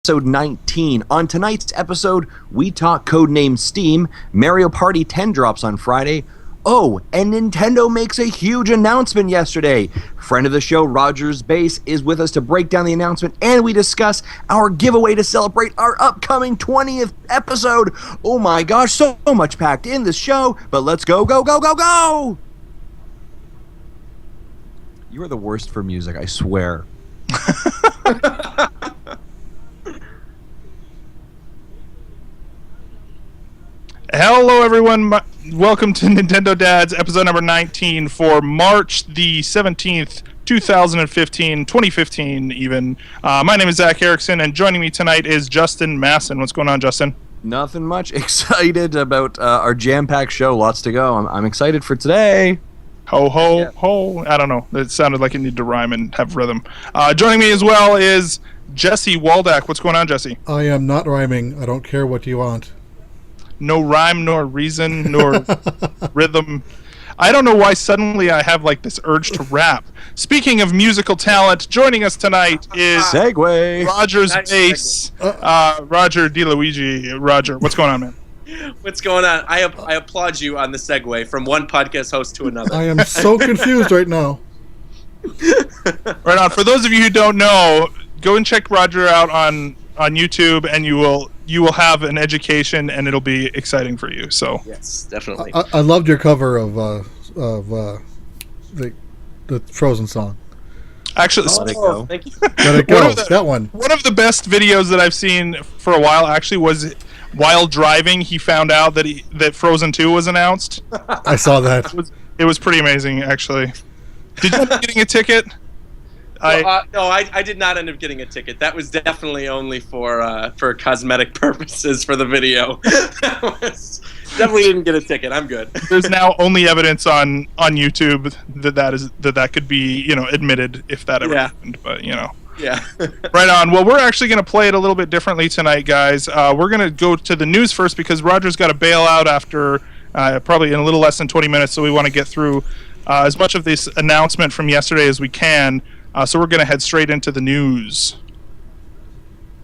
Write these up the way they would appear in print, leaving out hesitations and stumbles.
Episode 19. On tonight's episode, we talk Codename Steam, Mario Party 10 drops on Friday. Oh, and Nintendo makes a huge announcement yesterday. Friend of the show, Rogers Base, is with us to break down the announcement, and we discuss our giveaway to celebrate our upcoming 20th episode. Oh my gosh, so much packed in this show, but let's go, go, go, go, go! You are the worst for music, I swear. Hello, everyone. Welcome to Nintendo Dads, episode number 19 for March the 17th, 2015 even. My name is Zach Erickson, and joining me tonight is Justin Masson. What's going on, Justin? Nothing much. Excited about our jam-packed show. Lots to go. I'm excited for today. Ho, ho, ho. I don't know. It sounded like it needed to rhyme and have rhythm. Joining me as well is Jesse Waldak. What's going on, Jesse? I am not rhyming. I don't care what you want. No rhyme, nor reason, nor rhythm. I don't know why suddenly I have like this urge to rap. Speaking of musical talent, joining us tonight is Segway. Rogers Base, Roger DeLuigi. Roger, what's going on, man? What's going on? I applaud you on the segue from one podcast host to another. I am so confused right now. Right on. For those of you who don't know, go and check Roger out on YouTube, and you will have an education, and it'll be exciting for you. So yes, definitely. I loved your cover of the Frozen song. Actually, Let it go. Thank you. Let it go. That one. One of the best videos that I've seen for a while actually was while driving. He found out that Frozen 2 was announced. I saw that. It was pretty amazing, actually. Did you end up getting a ticket? No, I did not end up getting a ticket. That was definitely only for cosmetic purposes for the video. Definitely didn't get a ticket. I'm good. There's now only evidence on YouTube that could be admitted if that ever happened. But Yeah. Right on. Well, we're actually going to play it a little bit differently tonight, guys. We're going to go to the news first because Roger's got to bail out after probably in a little less than 20 minutes. So we want to get through as much of this announcement from yesterday as we can. So we're going to head straight into the news.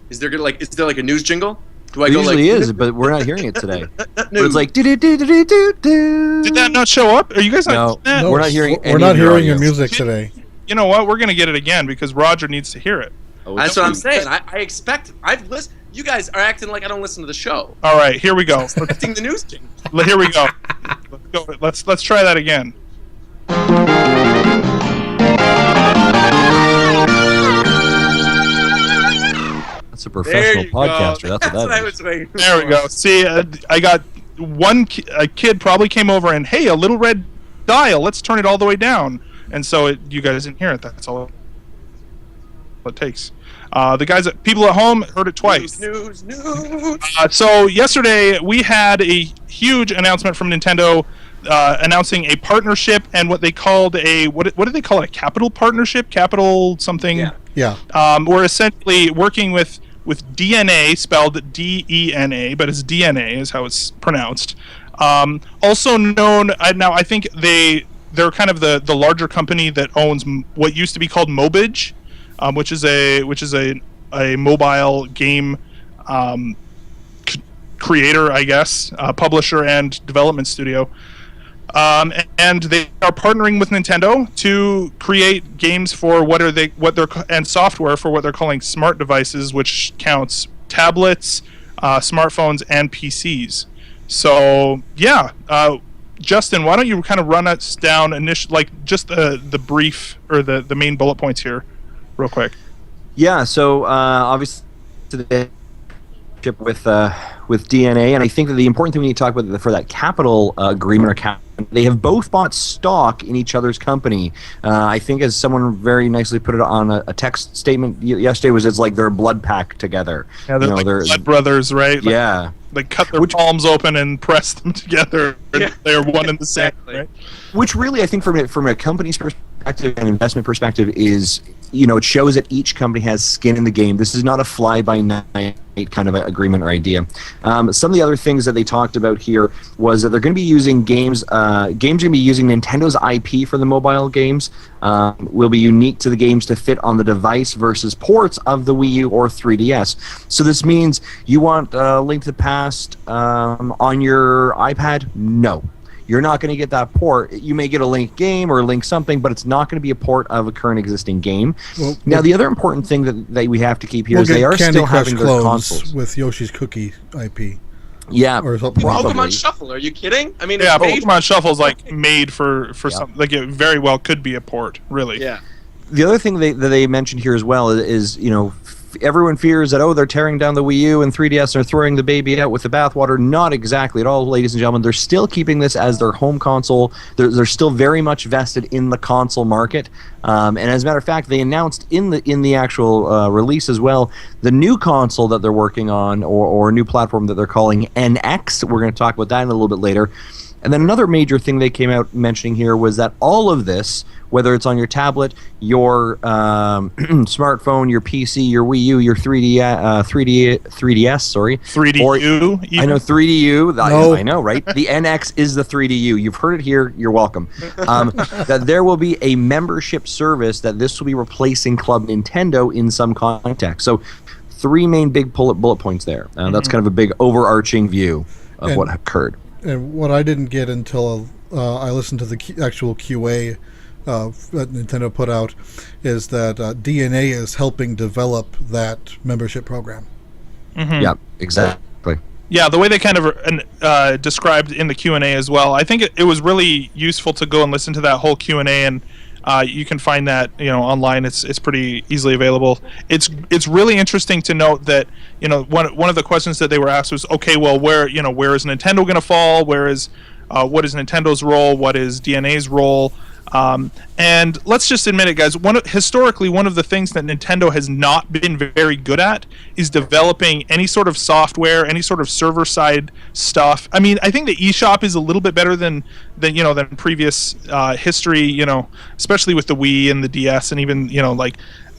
Is there like a news jingle? Do I It go usually like is, but we're not hearing it today. But news? it's like do-do-do-do-do-do. Did that not show up? Are you guys not No. seeing that? We're not hearing any We're not of your hearing your audio. music today. You know what? We're going to get it again because Roger needs to hear it. Oh, That's what I'm saying. I expect. I've listened. You guys are acting like I don't listen to the show. All right, here we go. Expecting the news jingle. Here we go. Let's try that again. That's a professional podcaster. Go. That's what that I is. was waiting for. There we go. See, I got a kid probably came over and, hey, a little red dial. Let's turn it all the way down. And so you guys didn't hear it. That's all it takes. People at home heard it twice. News. So yesterday we had a huge announcement from Nintendo announcing a partnership and what they called what did they call it? A capital partnership? Capital something? Yeah. Yeah. We're essentially working with DNA, spelled D-E-N-A, but it's DNA is how it's pronounced. Also known, now I think they're kind of the larger company that owns what used to be called Mobage, which is a mobile game creator, I guess, publisher and development studio. And they are partnering with Nintendo to create games for and software for what they're calling smart devices, which counts tablets, smartphones, and PCs. So yeah, Justin, why don't you kind of run us down just the brief or the main bullet points here, real quick. Yeah, so obviously the with DNA, and I think that the important thing we need to talk about for that capital agreement they have both bought stock in each other's company. I think, as someone very nicely put it on a text statement yesterday, it's like they're a blood pack together. Yeah, they're blood brothers, right? Yeah. They cut their palms open and press them together, and they're one and the same, Exactly. right? Which really, I think, from a company's perspective, perspective and investment perspective is, it shows that each company has skin in the game. This is not a fly-by-night kind of agreement or idea. Some of the other things that they talked about here was that they're going to be using games are going to be using Nintendo's IP for the mobile games. Will be unique to the games to fit on the device versus ports of the Wii U or 3DS. So this means you want Link to the Past on your iPad? No. You're not going to get that port. You may get a Link game or Link something, but it's not going to be a port of a current existing game. Now, the other important thing that we have to keep here is they are still having their consoles with Yoshi's Cookie IP. Yeah, or something. Pokemon Shuffle. Are you kidding? I mean, yeah, Pokemon Shuffle is like made for something. Like it very well could be a port, really. Yeah. The other thing that they mentioned here as well is everyone fears that, they're tearing down the Wii U and 3DS and are throwing the baby out with the bathwater. Not exactly at all, ladies and gentlemen. They're still keeping this as their home console. They're still very much vested in the console market. And as a matter of fact, they announced in the actual release as well, the new console that they're working on, or a new platform that they're calling NX. We're going to talk about that in a little bit later. And then another major thing they came out mentioning here was that all of this, whether it's on your tablet, your smartphone, your PC, your Wii U, your 3DS, sorry. 3DU? I know, 3DU. No. I know, right? The NX is the 3DU. You've heard it here. You're welcome. That there will be a membership service that this will be replacing Club Nintendo in some context. So 3 main big bullet points there. That's kind of a big overarching view of what occurred. And what I didn't get until I listened to the actual QA that Nintendo put out is that DNA is helping develop that membership program. Mm-hmm. Yeah, exactly. Yeah, the way they kind of described in the Q&A as well, I think it was really useful to go and listen to that whole Q&A, and you can find that online. It's pretty easily available. It's really interesting to note that one of the questions that they were asked was, okay, well, where is Nintendo going to fall? What is Nintendo's role? What is DNA's role? And let's just admit it, guys. Historically, one of the things that Nintendo has not been very good at is developing any sort of software, any sort of server-side stuff. I mean, I think the eShop is a little bit better than previous history. Especially with the Wii and the DS, and even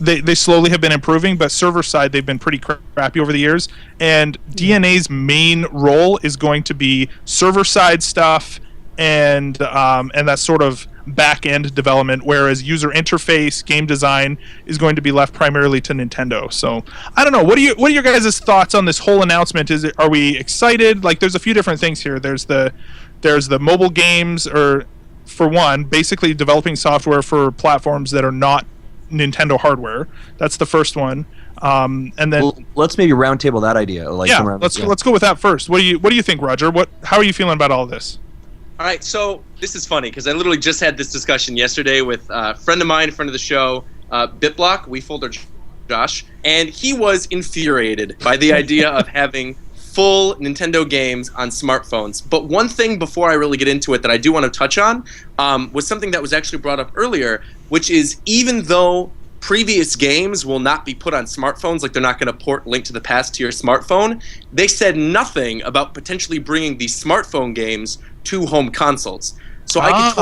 they slowly have been improving. But server-side, they've been pretty crappy over the years. And DNA's main role is going to be server-side stuff and that sort of back-end development, whereas user interface, game design is going to be left primarily to Nintendo. So I don't know. What are your guys' thoughts on this whole announcement? Are we excited? Like, there's a few different things here. There's the mobile games, or for one, basically developing software for platforms that are not Nintendo hardware. That's the first one. And then let's maybe roundtable that idea. Let's go with that first. What do you think, Roger? How are you feeling about all of this? All right, so this is funny because I literally just had this discussion yesterday with a friend of mine, friend of the show, BitBlock, WeFolder Josh, and he was infuriated by the idea of having full Nintendo games on smartphones. But one thing before I really get into it that I do want to touch on was something that was actually brought up earlier, which is even though previous games will not be put on smartphones, like they're not going to port Link to the Past to your smartphone, they said nothing about potentially bringing these smartphone games to home consoles. So I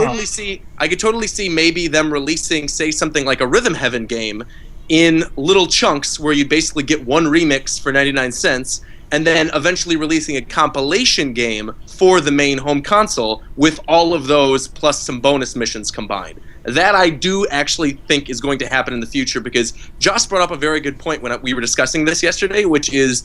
could totally see maybe them releasing, say, something like a Rhythm Heaven game in little chunks where you basically get one remix for 99 cents and then eventually releasing a compilation game for the main home console with all of those plus some bonus missions combined. That I do actually think is going to happen in the future, because Josh brought up a very good point when we were discussing this yesterday, which is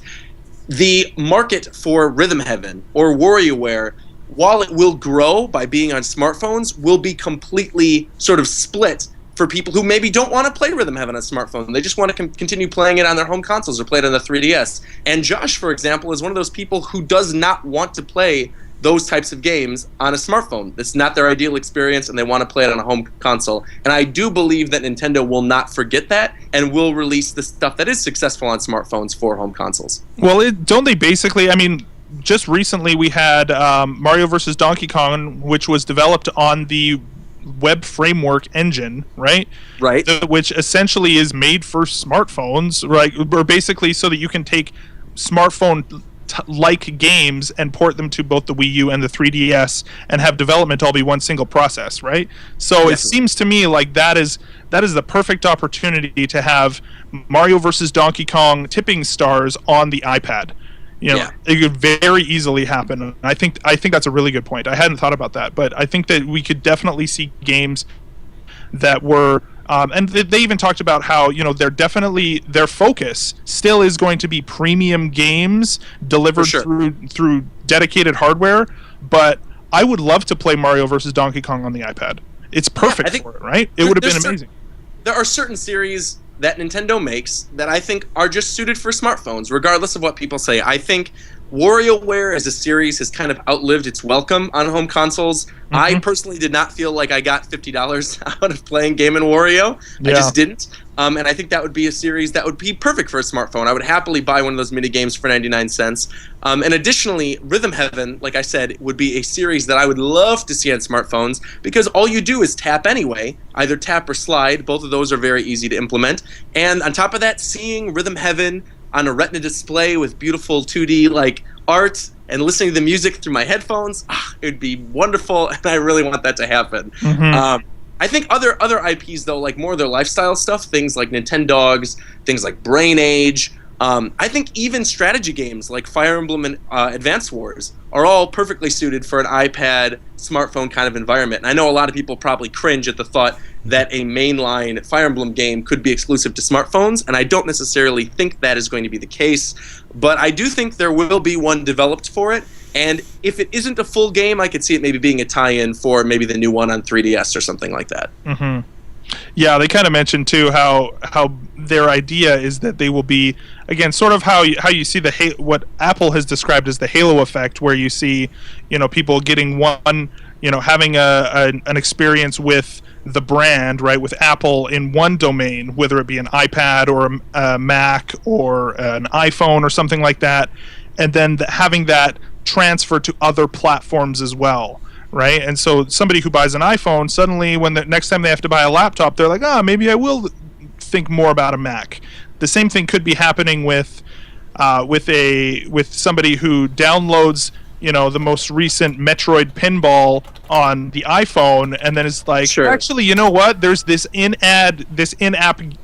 the market for Rhythm Heaven or WarioWare, while it will grow by being on smartphones, will be completely sort of split for people who maybe don't want to play Rhythm Heaven on a smartphone. They just want to continue playing it on their home consoles or play it on the 3DS. And Josh, for example, is one of those people who does not want to play those types of games on a smartphone. It's not their ideal experience, and they want to play it on a home console. And I do believe that Nintendo will not forget that and will release the stuff that is successful on smartphones for home consoles. Well, don't they basically, I mean, just recently we had Mario vs. Donkey Kong, which was developed on the web framework engine, right? Right. Which essentially is made for smartphones, right? Or basically so that you can take smartphone like games and port them to both the Wii U and the 3DS and have development all be one single process, right? So Definitely. It seems to me like that is the perfect opportunity to have Mario versus Donkey Kong Tipping Stars on the iPad. It could very easily happen. And I think that's a really good point. I hadn't thought about that, but I think that we could definitely see games that were and they even talked about how their focus still is going to be premium games delivered through dedicated hardware. But I would love to play Mario versus Donkey Kong on the iPad. It's perfect for it, right? It would have been amazing. There are certain series that Nintendo makes that I think are just suited for smartphones, regardless of what people say. I think WarioWare as a series has kind of outlived its welcome on home consoles. Mm-hmm. I personally did not feel like I got $50 out of playing Game & Wario. I just didn't. And I think that would be a series that would be perfect for a smartphone. I would happily buy one of those mini games for 99 cents. And additionally, Rhythm Heaven, like I said, would be a series that I would love to see on smartphones because all you do is tap anyway, either tap or slide. Both of those are very easy to implement. And on top of that, seeing Rhythm Heaven on a Retina display with beautiful 2D like art and listening to the music through my headphones, it would be wonderful, and I really want that to happen. Mm-hmm. I think other IPs, though, like more of their lifestyle stuff, things like Nintendogs, things like Brain Age, I think even strategy games like Fire Emblem and Advance Wars are all perfectly suited for an iPad, smartphone kind of environment. And I know a lot of people probably cringe at the thought that a mainline Fire Emblem game could be exclusive to smartphones, and I don't necessarily think that is going to be the case. But I do think there will be one developed for it, and if it isn't a full game, I could see it maybe being a tie-in for maybe the new one on 3DS or something like that. Mm-hmm. Yeah, they kind of mentioned too how their idea is that they will be, again, sort of how you see what Apple has described as the halo effect, where you see people getting one, having an experience with the brand, right, with Apple in one domain, whether it be an iPad or a Mac or an iPhone or something like that, and then having that transfer to other platforms as well. Right, and so somebody who buys an iPhone, suddenly when the next time they have to buy a laptop, they're like, maybe I will think more about a Mac. The same thing could be happening with somebody who downloads the most recent Metroid Pinball on the iPhone, and then it's like, actually, you know what? There's this in-app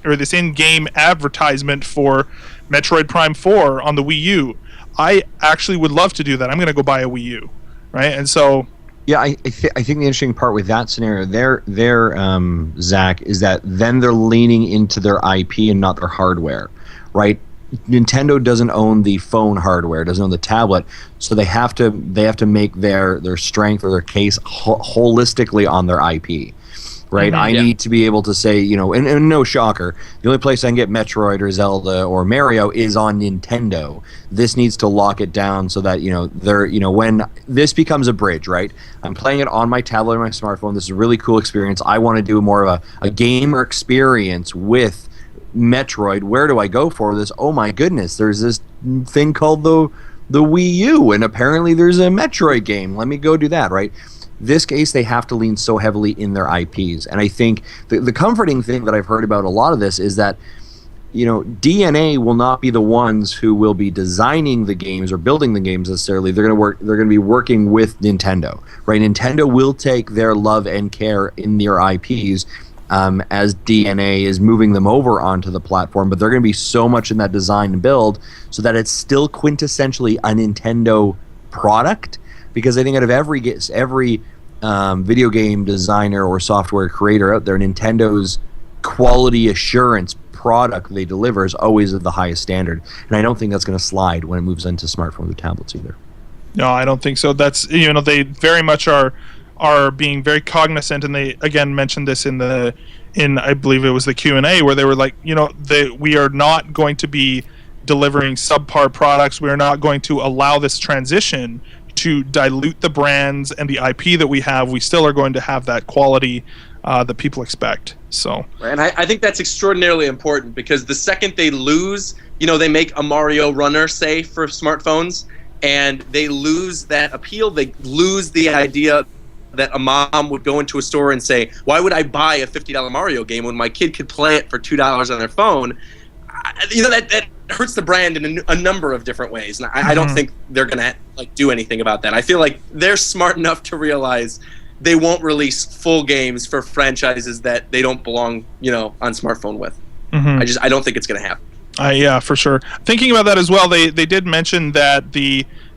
or this in-game advertisement for Metroid Prime 4 on the Wii U. I actually would love to do that. I'm going to go buy a Wii U, right? And so. Yeah, I think the interesting part with that scenario there, Zach, is that then they're leaning into their IP and not their hardware, right? Nintendo doesn't own the phone hardware, doesn't own the tablet, so they have to make their strength or their case holistically on their IP. Right, I need to be able to say, and no shocker, the only place I can get Metroid or Zelda or Mario is on Nintendo. This needs to lock it down so that when this becomes a bridge, right? I'm playing it on my tablet or my smartphone. This is a really cool experience. I want to do more of a gamer experience with Metroid. Where do I go for this? Oh my goodness, there's this thing called the Wii U, and apparently there's a Metroid game. Let me go do that, right? This case, they have to lean so heavily in their IPs. And I think the comforting thing that I've heard about a lot of this is that, DNA will not be the ones who will be designing the games or building the games necessarily. They're going to be working with Nintendo, right? Nintendo will take their love and care in their IPs as DNA is moving them over onto the platform, but they're going to be so much in that design and build so that it's still quintessentially a Nintendo product. Because I think out of every video game designer or software creator out there, Nintendo's quality assurance product they deliver is always of the highest standard. And I don't think that's going to slide when it moves into smartphones or tablets either. No, I don't think so. That's they very much are being very cognizant, and they again mentioned this in I believe it was the Q&A where they were like, we are not going to be delivering subpar products. We are not going to allow this transition to dilute the brands and the IP that we have. We still are going to have that quality that people expect. So, and I think that's extraordinarily important because the second they lose, they make a Mario Runner, say, for smartphones, and they lose that appeal. They lose the idea that a mom would go into a store and say, why would I buy a $50 Mario game when my kid could play it for $2 on their phone? That hurts the brand in a number of different ways, and I don't think they're gonna like do anything about that. I feel like they're smart enough to realize they won't release full games for franchises that they don't belong, on smartphone with. I don't think it's gonna happen. Yeah, for sure. Thinking about that as well, they did mention that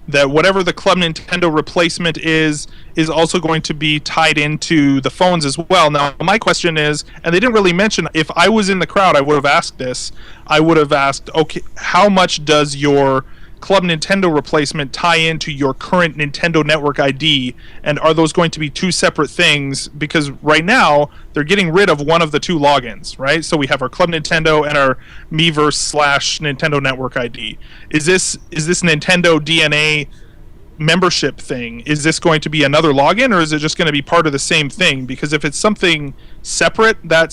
that whatever the Club Nintendo replacement is also going to be tied into the phones as well. Now, my question is, and they didn't really mention, if I was in the crowd, I would have asked this. I would have asked, okay, how much does your Club Nintendo replacement tie into your current Nintendo Network ID, and are those going to be two separate things? Because right now they're getting rid of one of the two logins, right? So we have our Club Nintendo and our Miiverse / Nintendo Network ID. Is this Nintendo DNA membership thing? Is this going to be another login, or is it just going to be part of the same thing? Because if it's something separate, that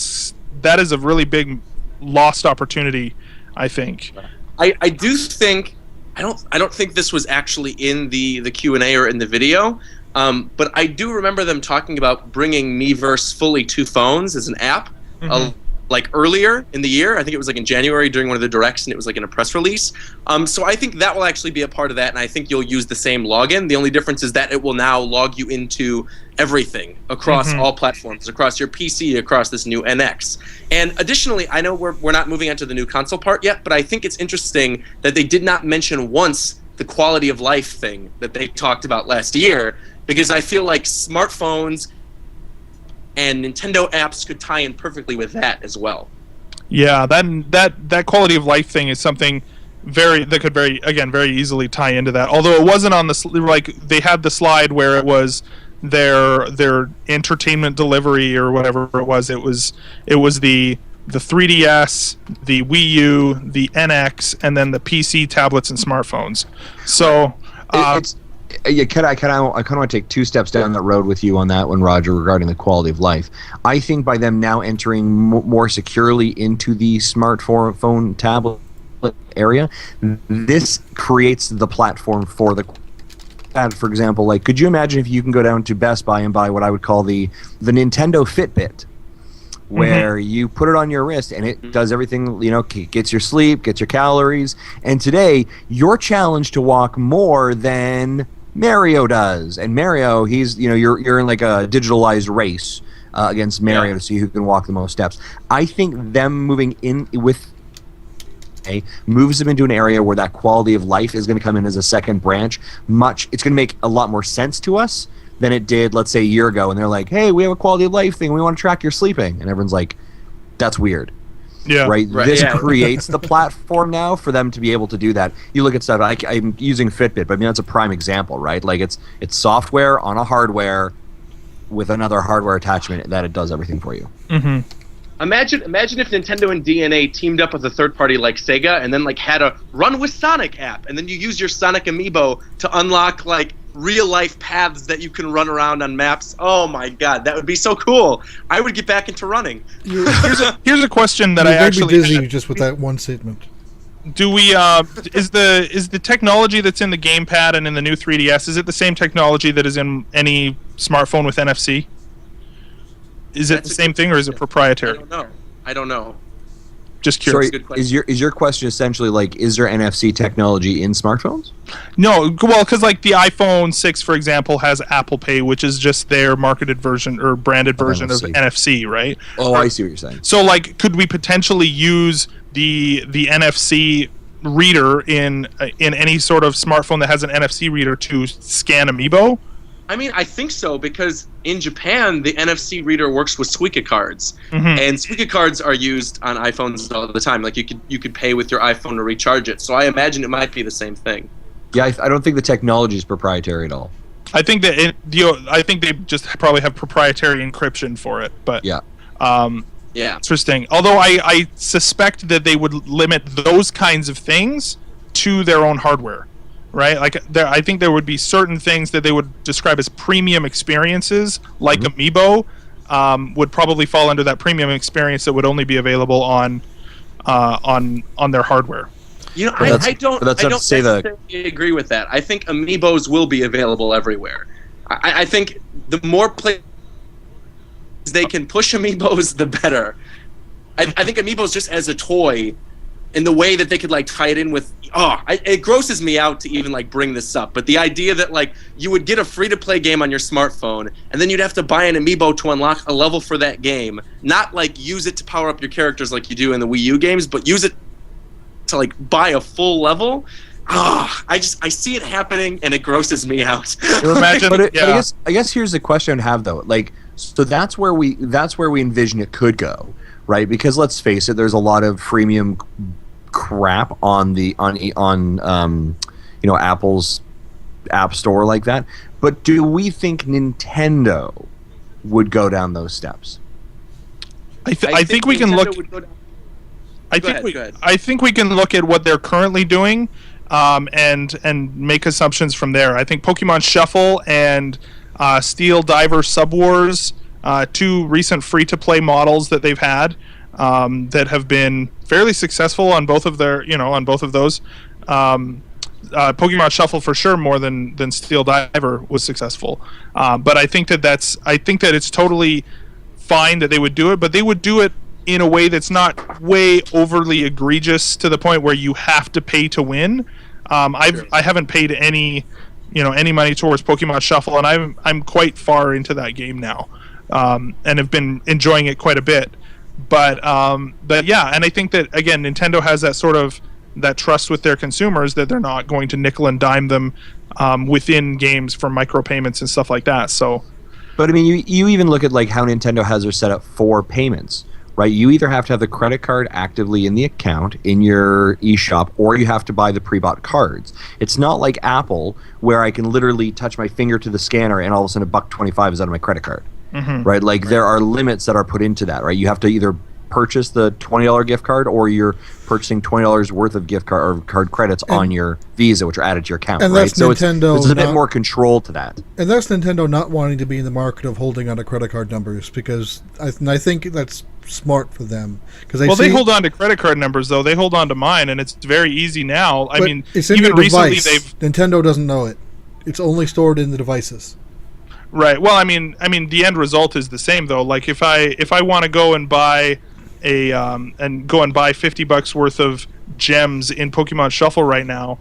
is a really big lost opportunity, I think. I do think. I don't think this was actually in the Q&A or in the video, but I do remember them talking about bringing Miiverse fully to phones as an app, like earlier in the year. I think it was like in January during one of the directs, and it was like in a press release. So I think that will actually be a part of that, and I think you'll use the same login. The only difference is that it will now log you into everything across all platforms, across your PC, across this new NX. And additionally, I know we're not moving on to the new console part yet, but I think it's interesting that they did not mention once the quality of life thing that they talked about last year, because I feel like smartphones and Nintendo apps could tie in perfectly with that as well. Yeah, that quality of life thing is something that could very easily tie into that. Although it wasn't on the they had the slide where it was their entertainment delivery or whatever it was. It was the 3DS, the Wii U, the NX, and then the PC, tablets, and smartphones. So I kind of want to take two steps down that road with you on that one, Roger, regarding the quality of life. I think by them now entering more securely into the smartphone tablet area, this creates the platform for the. For example, like, could you imagine if you can go down to Best Buy and buy what I would call the Nintendo Fitbit, where you put it on your wrist and it does everything, gets your sleep, gets your calories, and today you're challenged to walk more than Mario does. And Mario, he's, you're in like a digitalized race against Mario to see who can walk the most steps. I think them moving in with moves them into an area where that quality of life is going to come in as a second branch. It's going to make a lot more sense to us than it did, let's say, a year ago. And they're like, hey, we have a quality of life thing. We want to track your sleeping. And everyone's like, that's weird. Yeah. Right? This creates the platform now for them to be able to do that. You look at stuff, I'm using Fitbit, but I mean, that's a prime example, right? Like, it's software on a hardware with another hardware attachment that it does everything for you. Imagine if Nintendo and DNA teamed up with a third party like Sega and then like had a Run with Sonic app, and then you use your Sonic amiibo to unlock like real life paths that you can run around on maps. Oh my god, that would be so cool. I would get back into running. Here's a question that I actually made me dizzy just with that one statement. Do we is the technology that's in the gamepad and in the new 3DS, is it the same technology that is in any smartphone with NFC? Is it the same thing, or is it proprietary? I don't know. Just curious. Sorry, is your question essentially like, is there NFC technology in smartphones? No, well, because like the iPhone 6, for example, has Apple Pay, which is just their marketed version or branded version of NFC, right? Oh, I see what you're saying. So, like, could we potentially use the NFC reader in any sort of smartphone that has an NFC reader to scan Amiibo? I mean, I think so, because in Japan, the NFC reader works with Suica cards, and Suica cards are used on iPhones all the time. Like, you could pay with your iPhone to recharge it. So I imagine it might be the same thing. Yeah, I don't think the technology is proprietary at all. I think that I think they just probably have proprietary encryption for it. But yeah, interesting. Although I suspect that they would limit those kinds of things to their own hardware. Right, like I think there would be certain things that they would describe as premium experiences, like Amiibo, would probably fall under that premium experience that would only be available on their hardware. I don't necessarily agree with that. I think Amiibos will be available everywhere. I think the more places they can push Amiibos, the better. I think Amiibos just as a toy and the way that they could like tie it in with it grosses me out to even like bring this up, but the idea that like you would get a free-to-play game on your smartphone and then you'd have to buy an amiibo to unlock a level for that game, not like use it to power up your characters like you do in the Wii U games, but use it to like buy a full level. I see it happening and it grosses me out. Imagine, but I guess here's the question I have though. Like, so that's where we envision it could go, right? Because let's face it, there's a lot of freemium crap on Apple's App Store like that. But do we think Nintendo would go down those steps? I think we can look. I think we can look at what they're currently doing, and make assumptions from there. I think Pokemon Shuffle and Steel Diver Subwars, two recent free-to-play models that they've had, that have been fairly successful on both of those. Pokemon Shuffle for sure more than Steel Diver was successful. But I think that it's totally fine that they would do it, but they would do it in a way that's not way overly egregious to the point where you have to pay to win. I haven't paid any money towards Pokemon Shuffle, and I'm quite far into that game now, and have been enjoying it quite a bit. But yeah, and I think that again, Nintendo has that sort of that trust with their consumers that they're not going to nickel and dime them within games for micropayments and stuff like that. So, but I mean, you even look at like how Nintendo has their setup for payments, right? You either have to have the credit card actively in the account in your eShop, or you have to buy the pre-bought cards. It's not like Apple, where I can literally touch my finger to the scanner and all of a sudden $1.25 is out of my credit card. Mm-hmm. Right? Like there are limits that are put into that, right? You have to either purchase the $20 gift card, or you're purchasing $20 worth of gift card or card credits on your Visa, which are added to your account. And right? that's Nintendo. There's a bit more control to that. And that's Nintendo not wanting to be in the market of holding on to credit card numbers, because I think that's smart for them. They hold on to credit card numbers though. They hold on to mine, and it's very easy now. I mean, it's in even your recently device. Nintendo doesn't know it. It's only stored in the devices. Right. Well, I mean, the end result is the same though. Like if I want to go and buy $50 worth of gems in Pokemon Shuffle right now,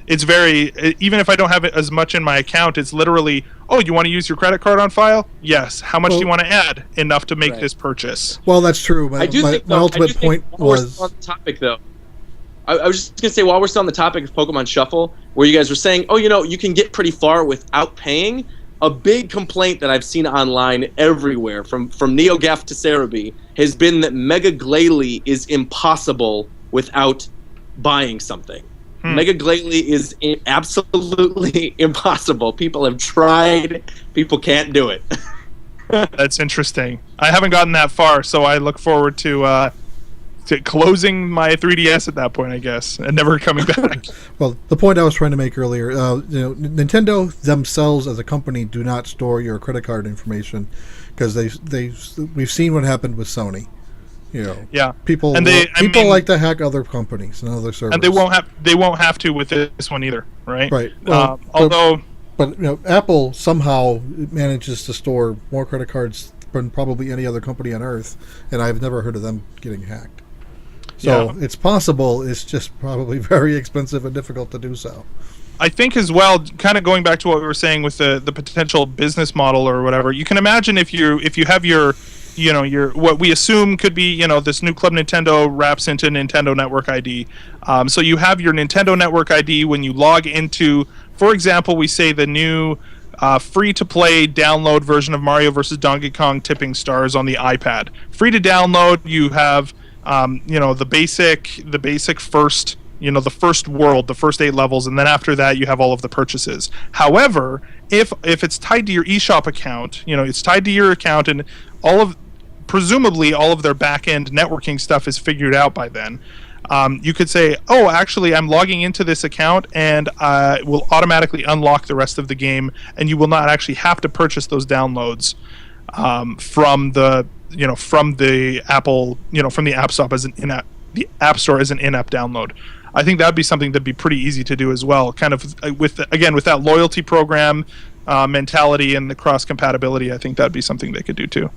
it's very, even if I don't have it as much in my account, it's literally, oh, you want to use your credit card on file? Yes. How much do you want to add? Enough to make this purchase. Well, that's true. My ultimate point was on the topic though. I was just gonna say, while we're still on the topic of Pokemon Shuffle, where you guys were saying, oh, you can get pretty far without paying. A big complaint that I've seen online everywhere, from NeoGaf to Cerebi, has been that Mega Glalie is impossible without buying something. Mega Glalie is absolutely impossible. People have tried. People can't do it. That's interesting. I haven't gotten that far, so I look forward to closing my 3DS at that point, I guess, and never coming back. Well, the point I was trying to make earlier, Nintendo themselves as a company do not store your credit card information, because we've seen what happened with Sony. Yeah, people like to hack other companies and other servers, and they won't have to with this one either, right? Right. But Apple somehow manages to store more credit cards than probably any other company on Earth, and I've never heard of them getting hacked. So it's possible. It's just probably very expensive and difficult to do so. I think as well, kind of going back to what we were saying with the potential business model or whatever, you can imagine if you have your what we assume could be this new Club Nintendo wraps into Nintendo Network ID. So you have your Nintendo Network ID when you log into, for example, we say the new free-to-play download version of Mario vs. Donkey Kong Tipping Stars on the iPad. Free to download. You have the basic first, the first world, the first 8 levels, and then after that you have all of the purchases. However, if it's tied to your eShop account, it's tied to your account, and presumably all of their back-end networking stuff is figured out by then. You could say, oh, actually, I'm logging into this account, and will automatically unlock the rest of the game, and you will not actually have to purchase those downloads from the Apple, from the App Store as an in-app, the App Store as an in-app download. I think that'd be something that'd be pretty easy to do as well. Kind of with that loyalty program mentality and the cross compatibility. I think that'd be something they could do too.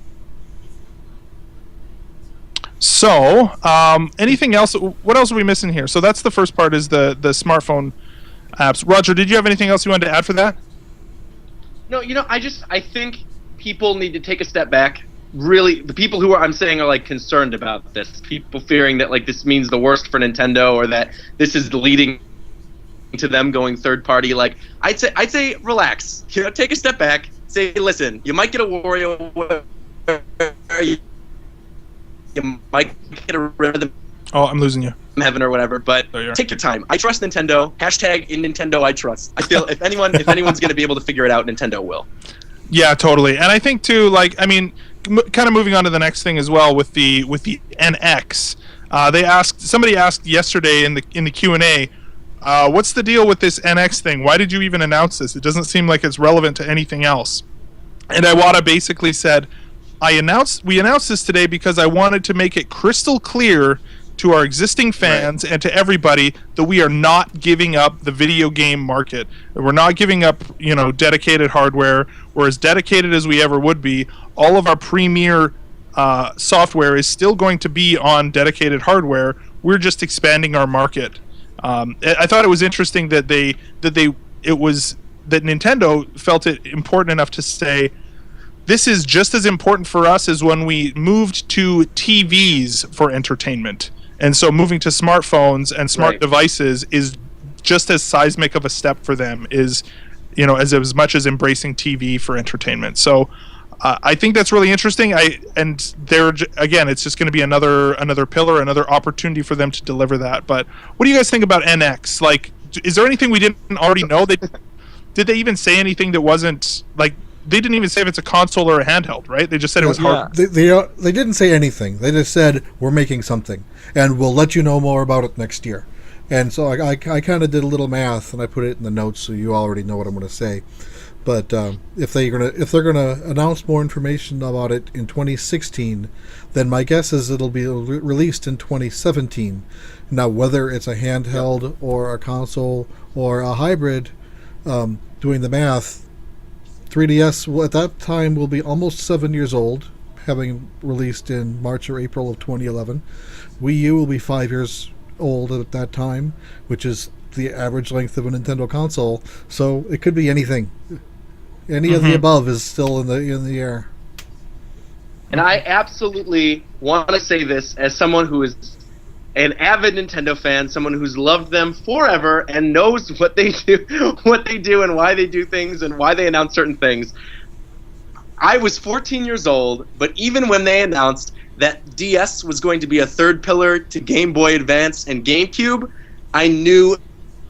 So, anything else? What else are we missing here? So that's the first part, is the smartphone apps. Roger, did you have anything else you wanted to add for that? No, I think people need to take a step back. Really, the people who I'm saying are like concerned about this, people fearing that like this means the worst for Nintendo, or that this is leading to them going third party. Like I'd say relax. Take a step back. Say, listen, you might get a Wario. You might get a Rhythm. Oh, I'm losing you. Heaven or whatever, but take your time. I trust Nintendo. # in Nintendo I trust. I feel if anyone's going to be able to figure it out, Nintendo will. Yeah, totally. And I think too, like, I mean, kind of moving on to the next thing as well with the NX. Somebody asked yesterday in the Q&A, what's the deal with this NX thing? Why did you even announce this? It doesn't seem like it's relevant to anything else. And Iwata basically said, we announced this today because I wanted to make it crystal clear to our existing fans and to everybody that we are not giving up the video game market. We're not giving up, dedicated hardware. We're as dedicated as we ever would be. All of our premier software is still going to be on dedicated hardware. We're just expanding our market. I thought it was interesting that Nintendo felt it important enough to say, this is just as important for us as when we moved to TVs for entertainment. And so moving to smartphones and smart devices is just as seismic of a step for them, as much as embracing TV for entertainment. So I think that's really interesting. It's just going to be another pillar, another opportunity for them to deliver that. But what do you guys think about NX? Like, is there anything we didn't already know? Did they even say anything that wasn't like? They didn't even say if it's a console or a handheld, right? They just said it was hard. They didn't say anything. They just said, we're making something, and we'll let you know more about it next year. And so I kind of did a little math, and I put it in the notes, so you already know what I'm going to say. But if they're gonna announce more information about it in 2016, then my guess is it'll be released in 2017. Now, whether it's a handheld or a console or a hybrid, doing the math, 3DS at that time will be almost 7 years old, having released in March or April of 2011. Wii U will be 5 years old at that time, which is the average length of a Nintendo console. So it could be anything. Any of the above is still in the air. And I absolutely want to say this as someone who is an avid Nintendo fan, someone who's loved them forever and knows what they do and why they do things and why they announce certain things. I was 14 years old, but even when they announced that DS was going to be a third pillar to Game Boy Advance and GameCube, I knew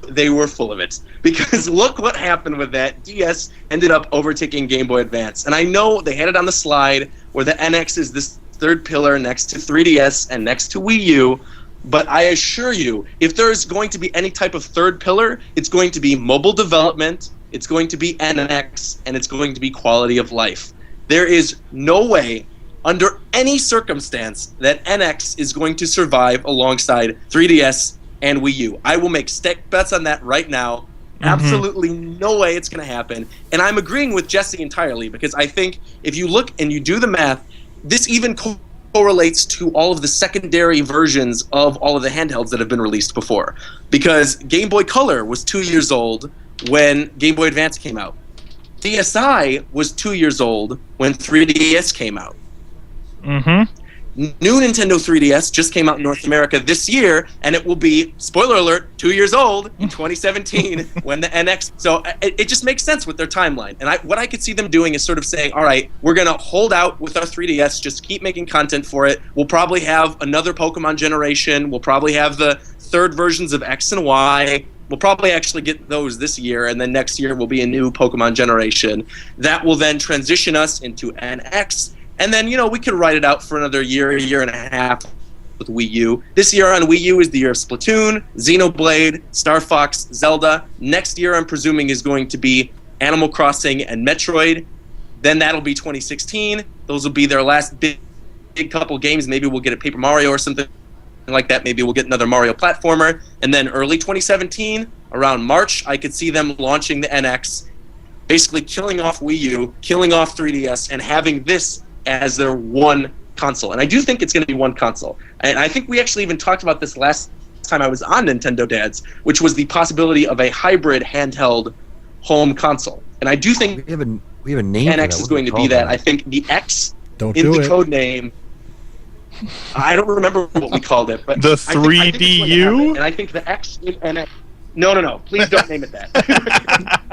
they were full of it. Because look what happened with that. DS ended up overtaking Game Boy Advance. And I know they had it on the slide where the NX is this third pillar next to 3DS and next to Wii U. But I assure you, if there's going to be any type of third pillar, it's going to be mobile development, it's going to be NX, and it's going to be quality of life. There is no way, under any circumstance, that NX is going to survive alongside 3DS and Wii U. I will make stake bets on that right now. Absolutely no way it's going to happen. And I'm agreeing with Jesse entirely, because I think if you look and you do the math, this even correlates to all of the secondary versions of all of the handhelds that have been released before. Because Game Boy Color was 2 years old when Game Boy Advance came out. DSi was 2 years old when 3DS came out. New Nintendo 3DS just came out in North America this year, and it will be, spoiler alert, 2 years old in 2017 when the NX. So it just makes sense with their timeline. And what I could see them doing is sort of saying, all right, we're going to hold out with our 3DS, just keep making content for it. We'll probably have another Pokemon generation. We'll probably have the third versions of X and Y. We'll probably actually get those this year, and then next year will be a new Pokemon generation. That will then transition us into NX. And then, we could write it out for another year and a half with Wii U. This year on Wii U is the year of Splatoon, Xenoblade, Star Fox, Zelda. Next year, I'm presuming, is going to be Animal Crossing and Metroid. Then that'll be 2016. Those will be their last big couple games. Maybe we'll get a Paper Mario or something like that. Maybe we'll get another Mario platformer. And then early 2017, around March, I could see them launching the NX, basically killing off Wii U, killing off 3DS, and having this as their one console. And I do think it's going to be one console. And I think we actually even talked about this last time I was on Nintendo Dads, which was the possibility of a hybrid handheld home console. And I do think we have a name. NX is going to be that. I think the X in the code name. I don't remember what we called it, but the 3DU. And I think the X in NX. No. Please don't name it that.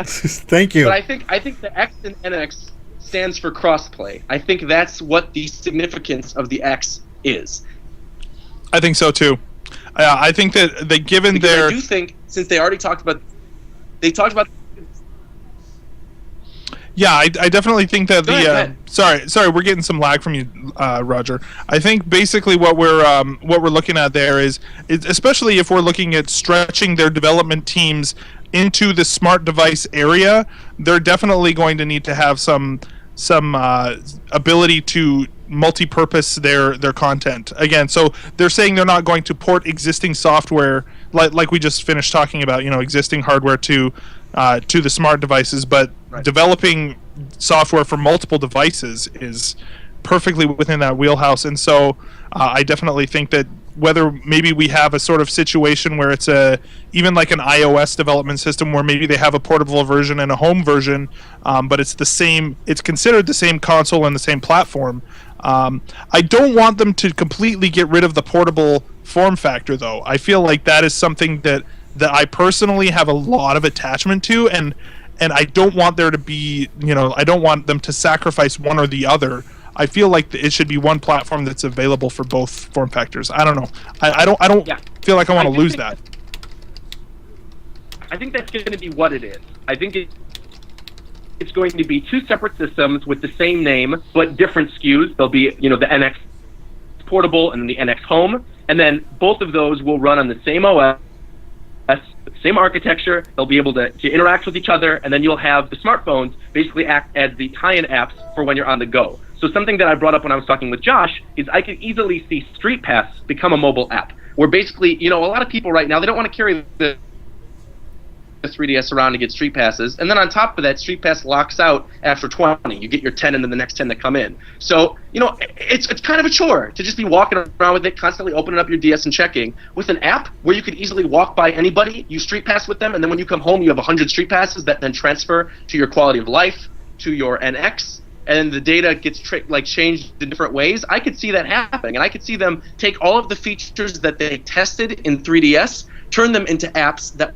Thank you. But I think the X in NX stands for crossplay. I think that's what the significance of the X is. I think so too. I think that given because their. I do think since they already talked about. Yeah, I definitely think that Go ahead. Sorry, we're getting some lag from you, Roger. I think basically what we're looking at there is especially if we're looking at stretching their development teams into the smart device area, they're definitely going to need to have some ability to multi-purpose their content again. So they're saying they're not going to port existing software like we just finished talking about, existing hardware to the smart devices, but developing software for multiple devices is perfectly within that wheelhouse. And so I definitely think that whether maybe we have a sort of situation where it's even like an iOS development system where maybe they have a portable version and a home version, but it's considered the same console and the same platform. I don't want them to completely get rid of the portable form factor, though. I feel like that is something that I personally have a lot of attachment to, and I don't want there to be, I don't want them to sacrifice one or the other. I feel like it should be one platform that's available for both form factors. I don't know. I don't feel like I want to lose that. I think that's going to be what it is. I think it's going to be two separate systems with the same name but different SKUs. There'll be, the NX Portable and the NX Home, and then both of those will run on the same OS. Same architecture. They'll be able to interact with each other, and then you'll have the smartphones basically act as the tie-in apps for when you're on the go. So something that I brought up when I was talking with Josh is I could easily see Street Pass become a mobile app, where basically, a lot of people right now, they don't want to carry the 3DS around to get Street Passes, and then on top of that, Street Pass locks out after 20. You get your 10 and then the next 10 that come in. So, it's kind of a chore to just be walking around with it, constantly opening up your DS and checking. With an app where you could easily walk by anybody, you Street Pass with them, and then when you come home, you have 100 Street Passes that then transfer to your quality of life, to your NX, and the data gets changed in different ways. I could see that happening, and I could see them take all of the features that they tested in 3DS, turn them into apps that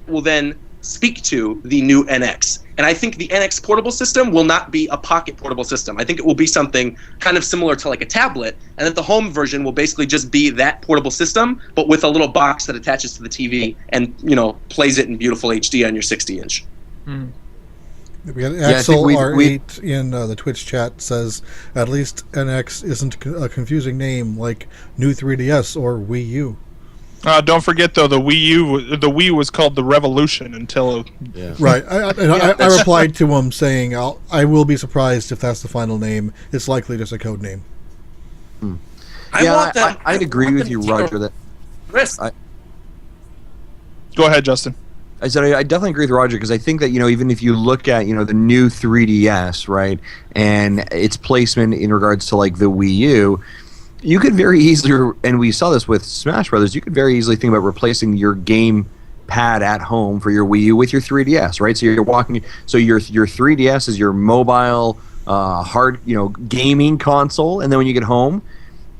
will then speak to the new NX. And I think the NX portable system will not be a pocket portable system. I think it will be something kind of similar to like a tablet, and that the home version will basically just be that portable system, but with a little box that attaches to the TV and, plays it in beautiful HD on your 60-inch. We got Axel R8 in the Twitch chat says, at least NX isn't a confusing name like New 3DS or Wii U. Don't forget though, the Wii was called the Revolution until. Yeah. Right, I replied to him saying, I will be surprised if that's the final name. It's likely just a code name. I'd agree with you, Roger. That risk. Go ahead, Justin. I said I definitely agree with Roger, because I think that even if you look at the new 3DS, right, and its placement in regards to like the Wii U. You could very easily, and we saw this with Smash Brothers, you could very easily think about replacing your game pad at home for your Wii U with your 3DS, right? So your 3DS is your mobile gaming console, and then when you get home,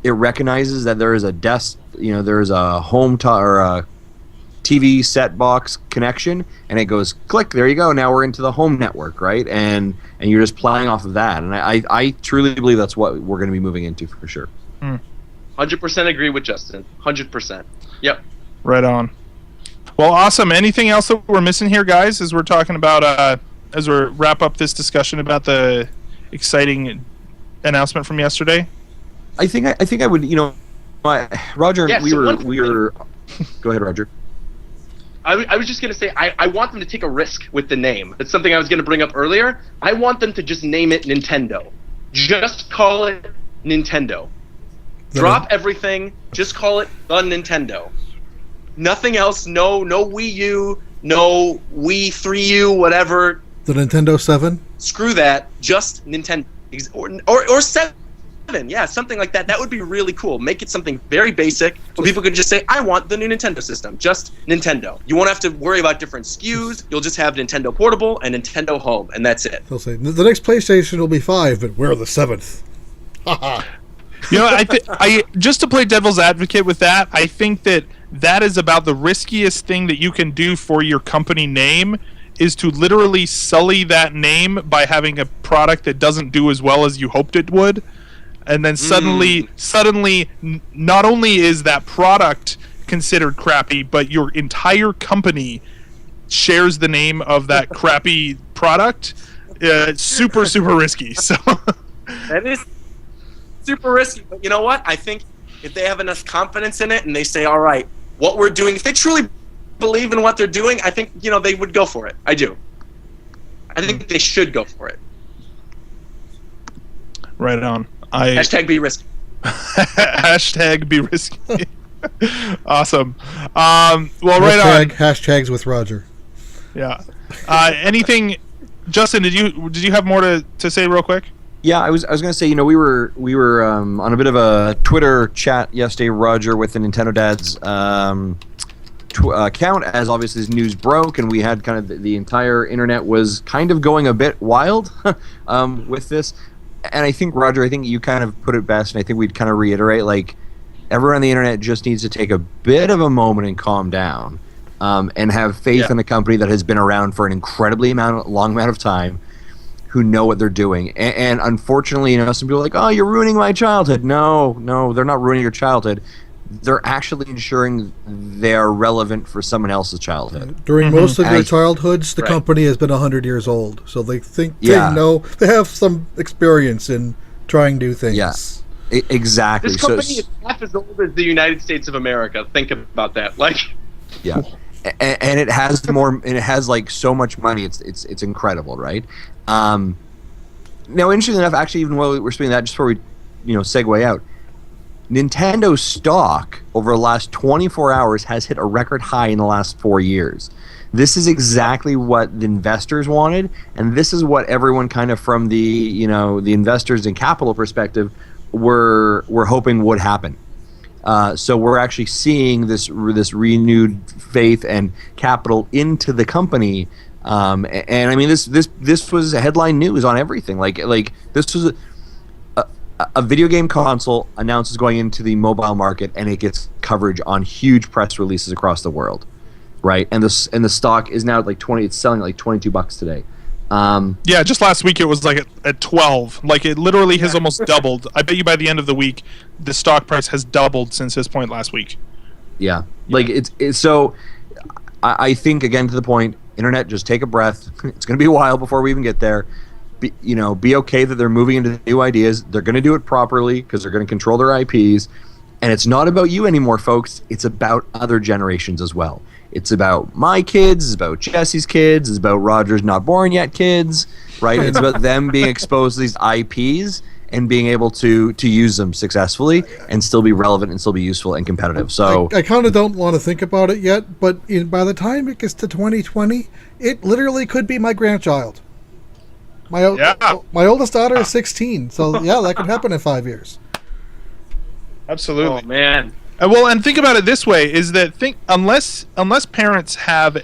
it recognizes that there is a there's a home or a TV set box connection, and it goes click, there you go, now we're into the home network, right? And you're just playing off of that, and I truly believe that's what we're going to be moving into for sure. 100% agree with Justin. 100%. Yep. Right on. Well, awesome. Anything else that we're missing here, guys, as we're talking about, as we wrap up this discussion about the exciting announcement from yesterday? I think I would, Roger, yeah, we were. Go ahead, Roger. I was just going to say, I want them to take a risk with the name. That's something I was going to bring up earlier. I want them to just name it Nintendo. Just call it Nintendo. Drop everything. Just call it the Nintendo. Nothing else. No Wii U. No Wii 3U. Whatever. The Nintendo 7. Screw that. Just Nintendo. Or 7. Yeah, something like that. That would be really cool. Make it something very basic where people could just say, I want the new Nintendo system. Just Nintendo. You won't have to worry about different SKUs. You'll just have Nintendo Portable and Nintendo Home, and that's it. They'll say, the next PlayStation will be 5, but we're the 7th. You know, I just to play devil's advocate with that, I think that is about the riskiest thing that you can do for your company name, is to literally sully that name by having a product that doesn't do as well as you hoped it would. And then suddenly, not only is that product considered crappy, but your entire company shares the name of that crappy product. It's super risky. So that is super risky. But you know what? I think if they have enough confidence in it and they say, all right, what we're doing, if they truly believe in what they're doing, I think, they would go for it. I do. I think they should go for it. Right on. Hashtag be risky. Hashtag be risky. Awesome. Well, right on. Hashtags with Roger. Yeah. Anything, Justin? Did you have more to say real quick? Yeah, I was going to say, we were on a bit of a Twitter chat yesterday, Roger, with the Nintendo Dads account, as obviously this news broke, and we had kind of the entire internet was kind of going a bit wild with this. And I think, Roger, you kind of put it best, and I think we'd kind of reiterate, like, everyone on the internet just needs to take a bit of a moment and calm down, and have faith in a company that has been around for an incredibly long amount of time, who know what they're doing. And unfortunately, some people are like, oh, you're ruining my childhood. No, they're not ruining your childhood. They're actually ensuring they are relevant for someone else's childhood. During most of their childhoods, the company has been 100 years old, so they think they know, they have some experience in trying new things. Yes, exactly. This company is half as old as the United States of America. Think about that. Yeah, and it has more, and it has like so much money. It's incredible, right? Now, interestingly enough, actually, even while we're speaking that, just before we, segue out, Nintendo stock over the last 24 hours has hit a record high in the last 4 years. This is exactly what the investors wanted, and this is what everyone kind of from the the investors and capital perspective were hoping would happen. So we're actually seeing this renewed faith and capital into the company. And I mean, this was headline news on everything. Like this was a video game console announces going into the mobile market, and it gets coverage on huge press releases across the world, right? And the stock is now at like 20. It's selling at like $22 today. Yeah, just last week it was like at 12. Like it literally has almost doubled. I bet you by the end of the week, the stock price has doubled since this point last week. Yeah, like it's so. I think again to the point. Internet, just take a breath. It's going to be a while before we even get there. Be okay that they're moving into new ideas. They're going to do it properly because they're going to control their IPs. And it's not about you anymore, folks. It's about other generations as well. It's about my kids. It's about Jesse's kids. It's about Roger's not born yet kids, right? It's about them being exposed to these IPs and being able to use them successfully and still be relevant and still be useful and competitive. So I kind of don't want to think about it yet, but by the time it gets to 2020, it literally could be my grandchild. My oldest daughter is 16, so yeah, that could happen in 5 years. Absolutely. Oh man. And think about it this way: is that unless parents have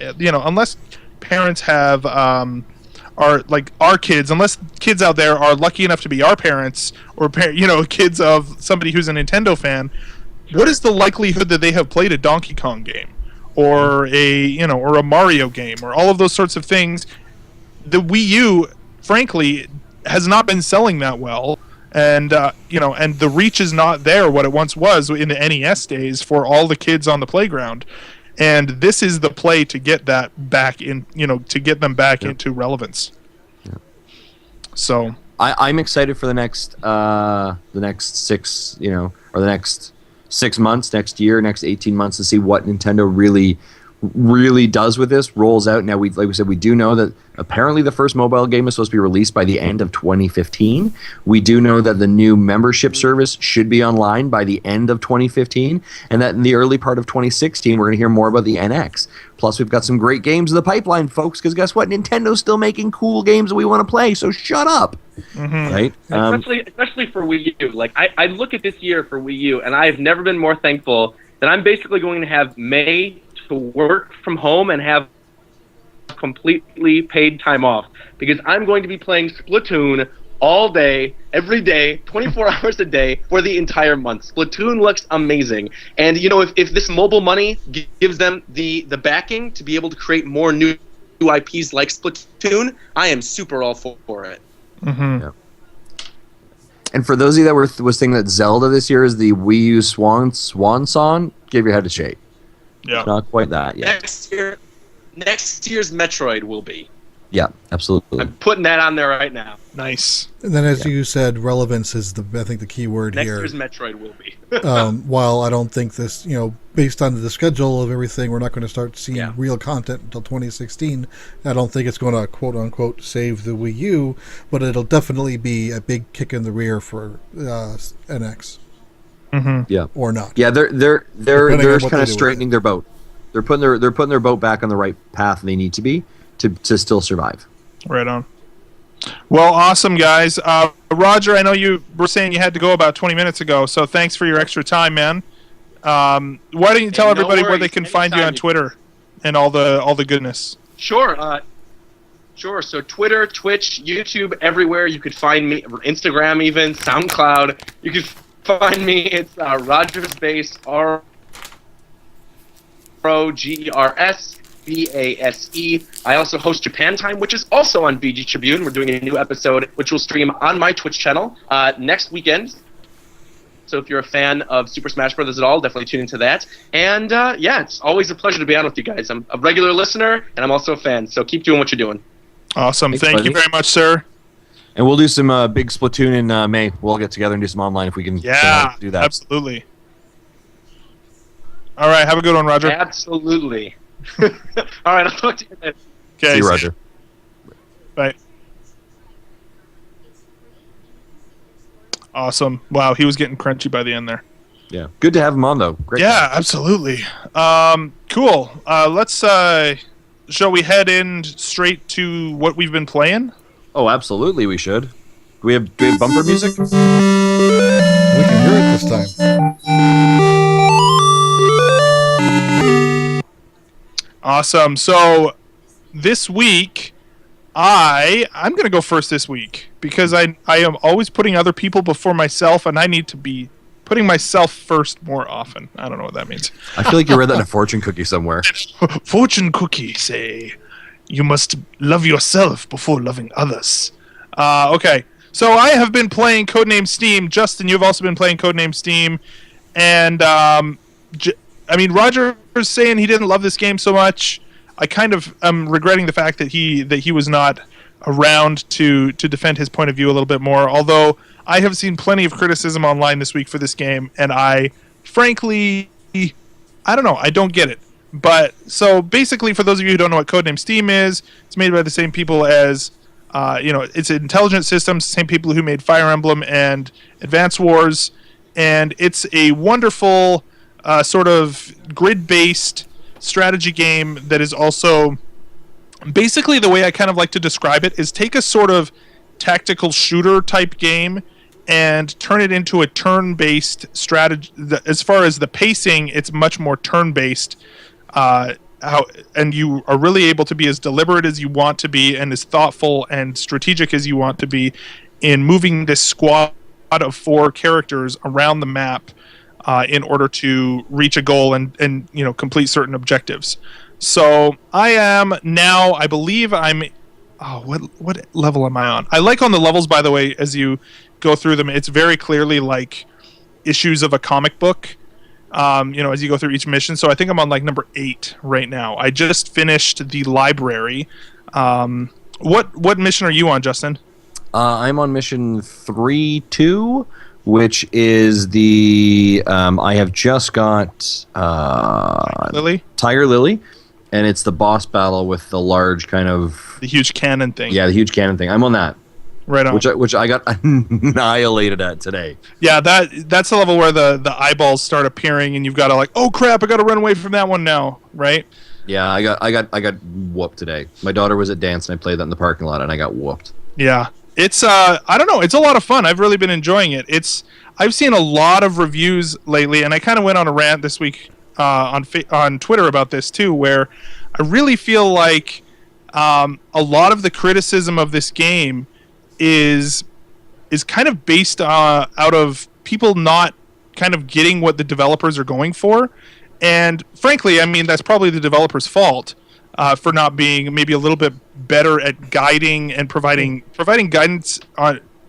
are like our kids, unless kids out there are lucky enough to be our parents or kids of somebody who's a Nintendo fan, what is the likelihood that they have played a Donkey Kong game or a Mario game or all of those sorts of things? The Wii U, frankly, has not been selling that well, and and the reach is not there what it once was in the NES days for all the kids on the playground. And this is the play to get that back in, to get them back into relevance. Yeah. So I'm excited for the next 6 months, next year, next 18 months to see what Nintendo really does with this rolls out. Now, like we said, we do know that apparently the first mobile game is supposed to be released by the end of 2015. We do know that the new membership service should be online by the end of 2015, and that in the early part of 2016, we're going to hear more about the NX. Plus, we've got some great games in the pipeline, folks, because guess what? Nintendo's still making cool games that we want to play, so shut up. Right? Especially for Wii U. Like, I look at this year for Wii U, and I've never been more thankful that I'm basically going to have May to work from home and have completely paid time off, because I'm going to be playing Splatoon all day, every day, 24 hours a day for the entire month. Splatoon looks amazing. And, you know, if this mobile money gives them the backing to be able to create more new IPs like Splatoon, I am super all for it. Yeah. And for those of you that was thinking that Zelda this year is the Wii U swan song, give your head a shake. Yeah. Not quite that yet. Next year's Metroid will be. Yeah, absolutely. I'm putting that on there right now. Nice. And then, as you said, relevance is I think the key word Next here. year's Metroid will be. While I don't think this, based on the schedule of everything, we're not going to start seeing real content until 2016. I don't think it's going to quote unquote save the Wii U, but it'll definitely be a big kick in the rear for NX. Yeah, or not. Yeah, they're kind of straightening their boat. They're putting their boat back on the right path they need to be to still survive. Right on. Well, awesome, guys. Roger, I know you were saying you had to go about 20 minutes ago, so thanks for your extra time, man. Why don't you tell everybody where they can find you on Twitter and all the goodness? Sure. Sure. So Twitter, Twitch, YouTube, everywhere you could find me. Instagram, even SoundCloud. You could find me. It's Rogers Base, ROGERSBASE. I also host Japan Time, which is also on VG Tribune. We're doing a new episode, which will stream on my Twitch channel next weekend. So if you're a fan of Super Smash Bros. At all, definitely tune into that. And it's always a pleasure to be on with you guys. I'm a regular listener, and I'm also a fan. So keep doing what you're doing. Awesome. Thanks, Thank you very much, sir. And we'll do some big Splatoon in May. We'll get together and do some online if we can do that. Absolutely. All right. Have a good one, Roger. Absolutely. All right. I'll talk to you later. Okay. See you, Roger. Bye. Awesome. Wow, he was getting crunchy by the end there. Yeah. Good to have him on, though. Great. Yeah, absolutely. Cool. Let's shall we head in straight to what we've been playing? Oh, absolutely we should. Do we have bumper music? We can hear it this time. Awesome. So this week, I'm going to go first this week because I am always putting other people before myself, and I need to be putting myself first more often. I don't know what that means. I feel like you read that in a fortune cookie somewhere. Fortune cookie say, you must love yourself before loving others. Okay, so I have been playing Codename Steam. Justin, you've also been playing Codename Steam, and Roger was saying he didn't love this game so much. I kind of am regretting the fact that he was not around to defend his point of view a little bit more. Although I have seen plenty of criticism online this week for this game, and I frankly, I don't know, I don't get it. But so basically, for those of you who don't know what Codename Steam is, it's made by the same people as it's Intelligent Systems, the same people who made Fire Emblem and Advance Wars, and it's a wonderful sort of grid-based strategy game that is also basically, the way I kind of like to describe it is take a sort of tactical shooter type game and turn it into a turn-based strategy. As far as the pacing, it's much more turn-based, and you are really able to be as deliberate as you want to be and as thoughtful and strategic as you want to be in moving this squad of 4 characters around the map in order to reach a goal and complete certain objectives. So I am now, I believe I'm, what level am I on? I like on the levels, by the way, as you go through them, it's very clearly like issues of a comic book, as you go through each mission. So I think I'm on like number 8 right now. I just finished the library. What mission are you on, Justin? I'm on mission 3-2. Which is the I have just got Lily? Tiger Lily, And it's the boss battle with the large kind of... The huge cannon thing. Yeah, the huge cannon thing. I'm on that. Right on. Which I got annihilated at today. Yeah, that's the level where the eyeballs start appearing, and you've got to like, oh crap, I got to run away from that one now, right? Yeah, I got whooped today. My daughter was at dance, and I played that in the parking lot, and I got whooped. Yeah, it's I don't know, it's a lot of fun. I've really been enjoying it. I've seen a lot of reviews lately, and I kind of went on a rant this week on Twitter about this too, where I really feel like a lot of the criticism of this game is kind of based out of people not kind of getting what the developers are going for. And frankly, I mean, that's probably the developers' fault for not being maybe a little bit better at guiding and providing guidance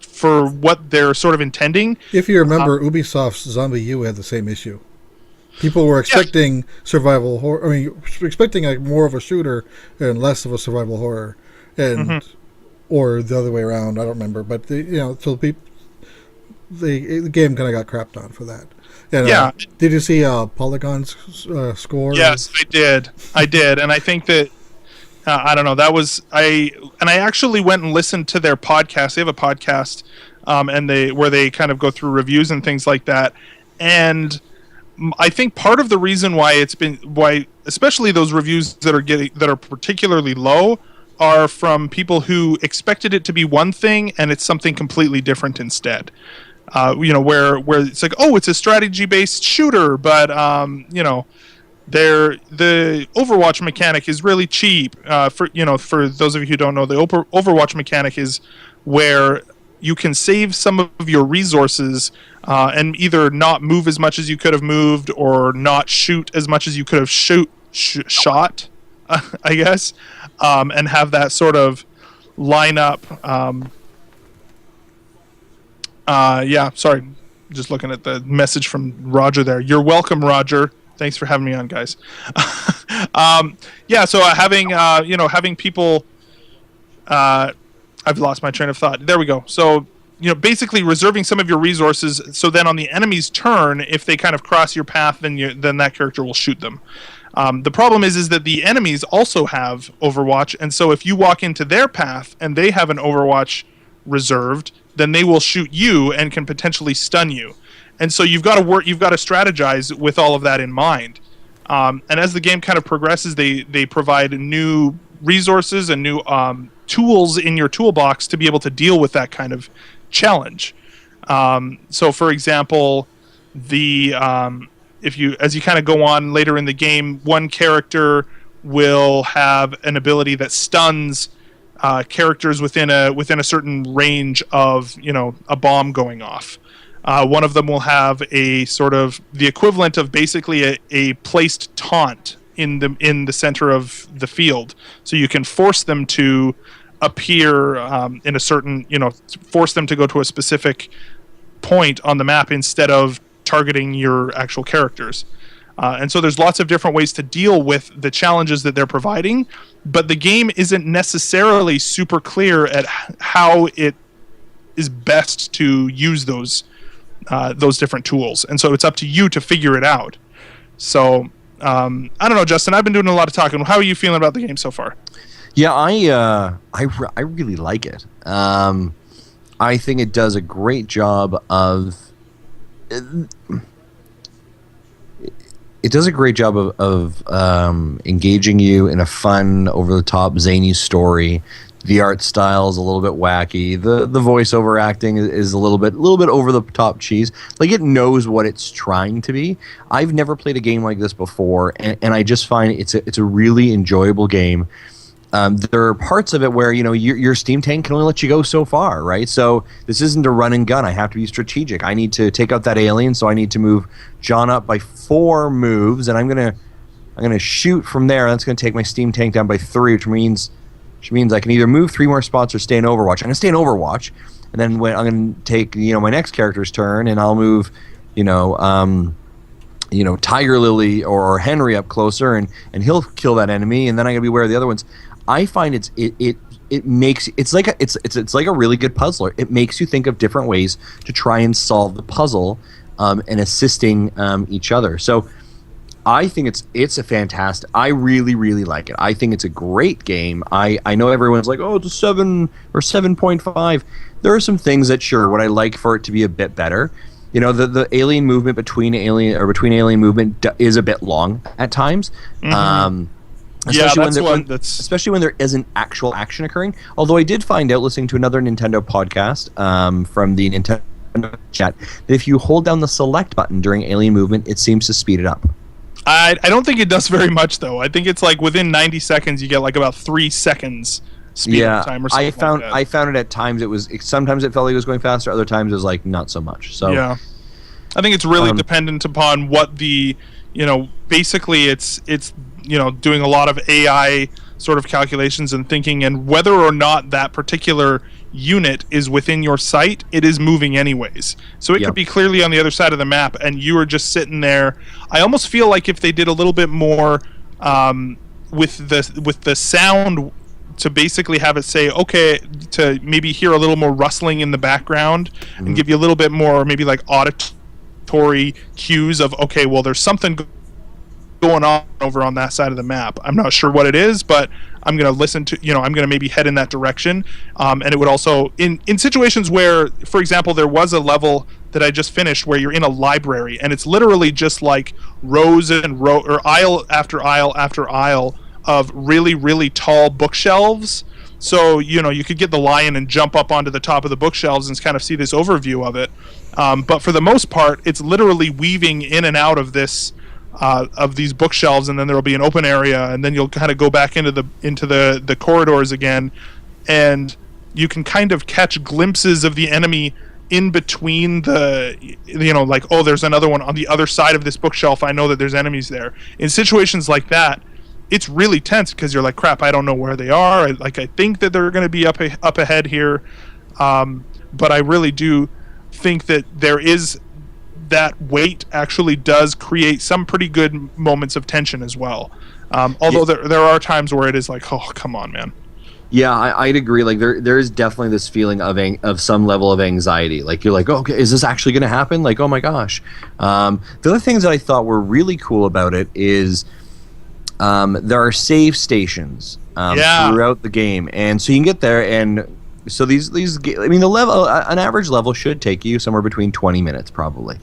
for what they're sort of intending. If you remember, Ubisoft's Zombie U had the same issue. People were expecting survival horror. I mean, expecting more of a shooter and less of a survival horror, and or the other way around. I don't remember, but the game kind of got crapped on for that. And, did you see Polygon's score? Yes, I did, and I think that I don't know. That was I actually went and listened to their podcast. They have a podcast, where they kind of go through reviews and things like that, and I think part of the reason why especially those reviews that are particularly low are from people who expected it to be one thing and it's something completely different instead. Where it's like, oh, it's a strategy-based shooter, but the Overwatch mechanic is really cheap. For those of you who don't know, the Overwatch mechanic is where you can save some of your resources and either not move as much as you could have moved or not shoot as much as you could have shot, I guess, and have that sort of line up. Sorry, just looking at the message from Roger there. You're welcome, Roger. Thanks for having me on, guys. So having people... I've lost my train of thought. There we go. So, basically reserving some of your resources, so then on the enemy's turn, if they kind of cross your path, then that character will shoot them. The problem is that the enemies also have Overwatch, and so if you walk into their path and they have an Overwatch reserved, then they will shoot you and can potentially stun you. And so you've got to strategize with all of that in mind. And as the game kind of progresses, they provide new resources and new tools in your toolbox to be able to deal with that kind of challenge. So, for example, as you kind of go on later in the game, one character will have an ability that stuns characters within a certain range of a bomb going off. One of them will have a sort of the equivalent of basically a placed taunt in the center of the field, so you can force them to appear in a certain, force them to go to a specific point on the map instead of targeting your actual characters. And so there's lots of different ways to deal with the challenges that they're providing, but the game isn't necessarily super clear at how it is best to use those different tools. And so it's up to you to figure it out. So I don't know, Justin, I've been doing a lot of talking. How are you feeling about the game so far? Yeah, I really like it. I think it does a great job of... It does a great job of engaging you in a fun, over-the-top, zany story. The art style is a little bit wacky. The voiceover acting is a little bit over-the-top cheese. Like, it knows what it's trying to be. I've never played a game like this before, and I just find it's a really enjoyable game. There are parts of it where your steam tank can only let you go so far, right? So this isn't a run and gun. I have to be strategic. I need to take out that alien, so I need to move John up by 4 moves, and I'm gonna shoot from there. That's gonna take my steam tank down by 3, which means I can either move 3 more spots or stay in Overwatch. I'm gonna stay in Overwatch, and then when I'm gonna take my next character's turn, and I'll move Tiger Lily or Henry up closer, and he'll kill that enemy, and then I'm gonna be aware of the other ones. I find it makes it's like a really good puzzler. It makes you think of different ways to try and solve the puzzle, and assisting each other. So I think it's a fantastic. I really really like it. I think it's a great game. I know everyone's like, oh, it's a 7 or 7.5. There are some things that sure would I like for it to be a bit better. You know, the alien movement between alien movement is a bit long at times. Mm-hmm. Especially when there isn't actual action occurring. Although I did find out, listening to another Nintendo podcast from the Nintendo chat, that if you hold down the select button during alien movement, it seems to speed it up. I don't think it does very much, though. I think it's like within 90 seconds, you get like about 3 seconds speed up time or something. I found it at times sometimes it felt like it was going faster, other times it was like not so much. So yeah, I think it's really dependent upon what the, basically it's doing a lot of AI sort of calculations and thinking, and whether or not that particular unit is within your sight, it is moving anyways. So it could be clearly on the other side of the map, and you are just sitting there. I almost feel like if they did a little bit more with the sound, to basically have it say, okay, to maybe hear a little more rustling in the background and give you a little bit more maybe like auditory cues of, okay, well, there's something going on over on that side of the map. I'm not sure what it is, but I'm going to listen to, I'm going to maybe head in that direction. And it would also, in situations where, for example, there was a level that I just finished where you're in a library and it's literally just like rows and row, or aisle after aisle after aisle of really, really tall bookshelves. So, you could get the lion and jump up onto the top of the bookshelves and kind of see this overview of it. But for the most part, it's literally weaving in and out of this, of these bookshelves, and then there will be an open area, and then you'll kind of go back into the corridors again, and you can kind of catch glimpses of the enemy in between the, like, oh, there's another one on the other side of this bookshelf. I know that there's enemies there. In situations like that, it's really tense because you're like, crap, I don't know where they are. I think that they're going to be up ahead here, but I really do think that there is that weight actually does create some pretty good moments of tension as well. Although there are times where it is like, oh, come on, man. Yeah, I'd agree. Like there is definitely this feeling of some level of anxiety. Like you're like, oh, okay, is this actually going to happen? Like, oh my gosh. The other things that I thought were really cool about it is there are save stations throughout the game, and so you can get there, and so these I mean, the level, an average level should take you somewhere between 20 minutes probably,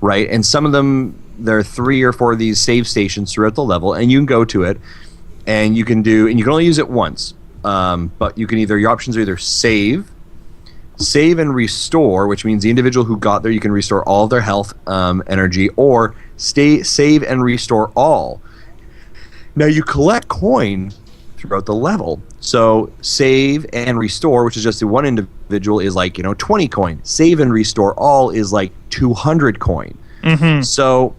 right? And some of them, there are 3 or 4 of these save stations throughout the level, and you can go to it, and you can only use it once, but you can your options are either save and restore, which means the individual who got there, you can restore all of their health, energy, or save and restore all. Now you collect coin throughout the level. So save and restore, which is just the one individual, is like 20 coin. Save and restore all is like 200 coin. Mm-hmm. So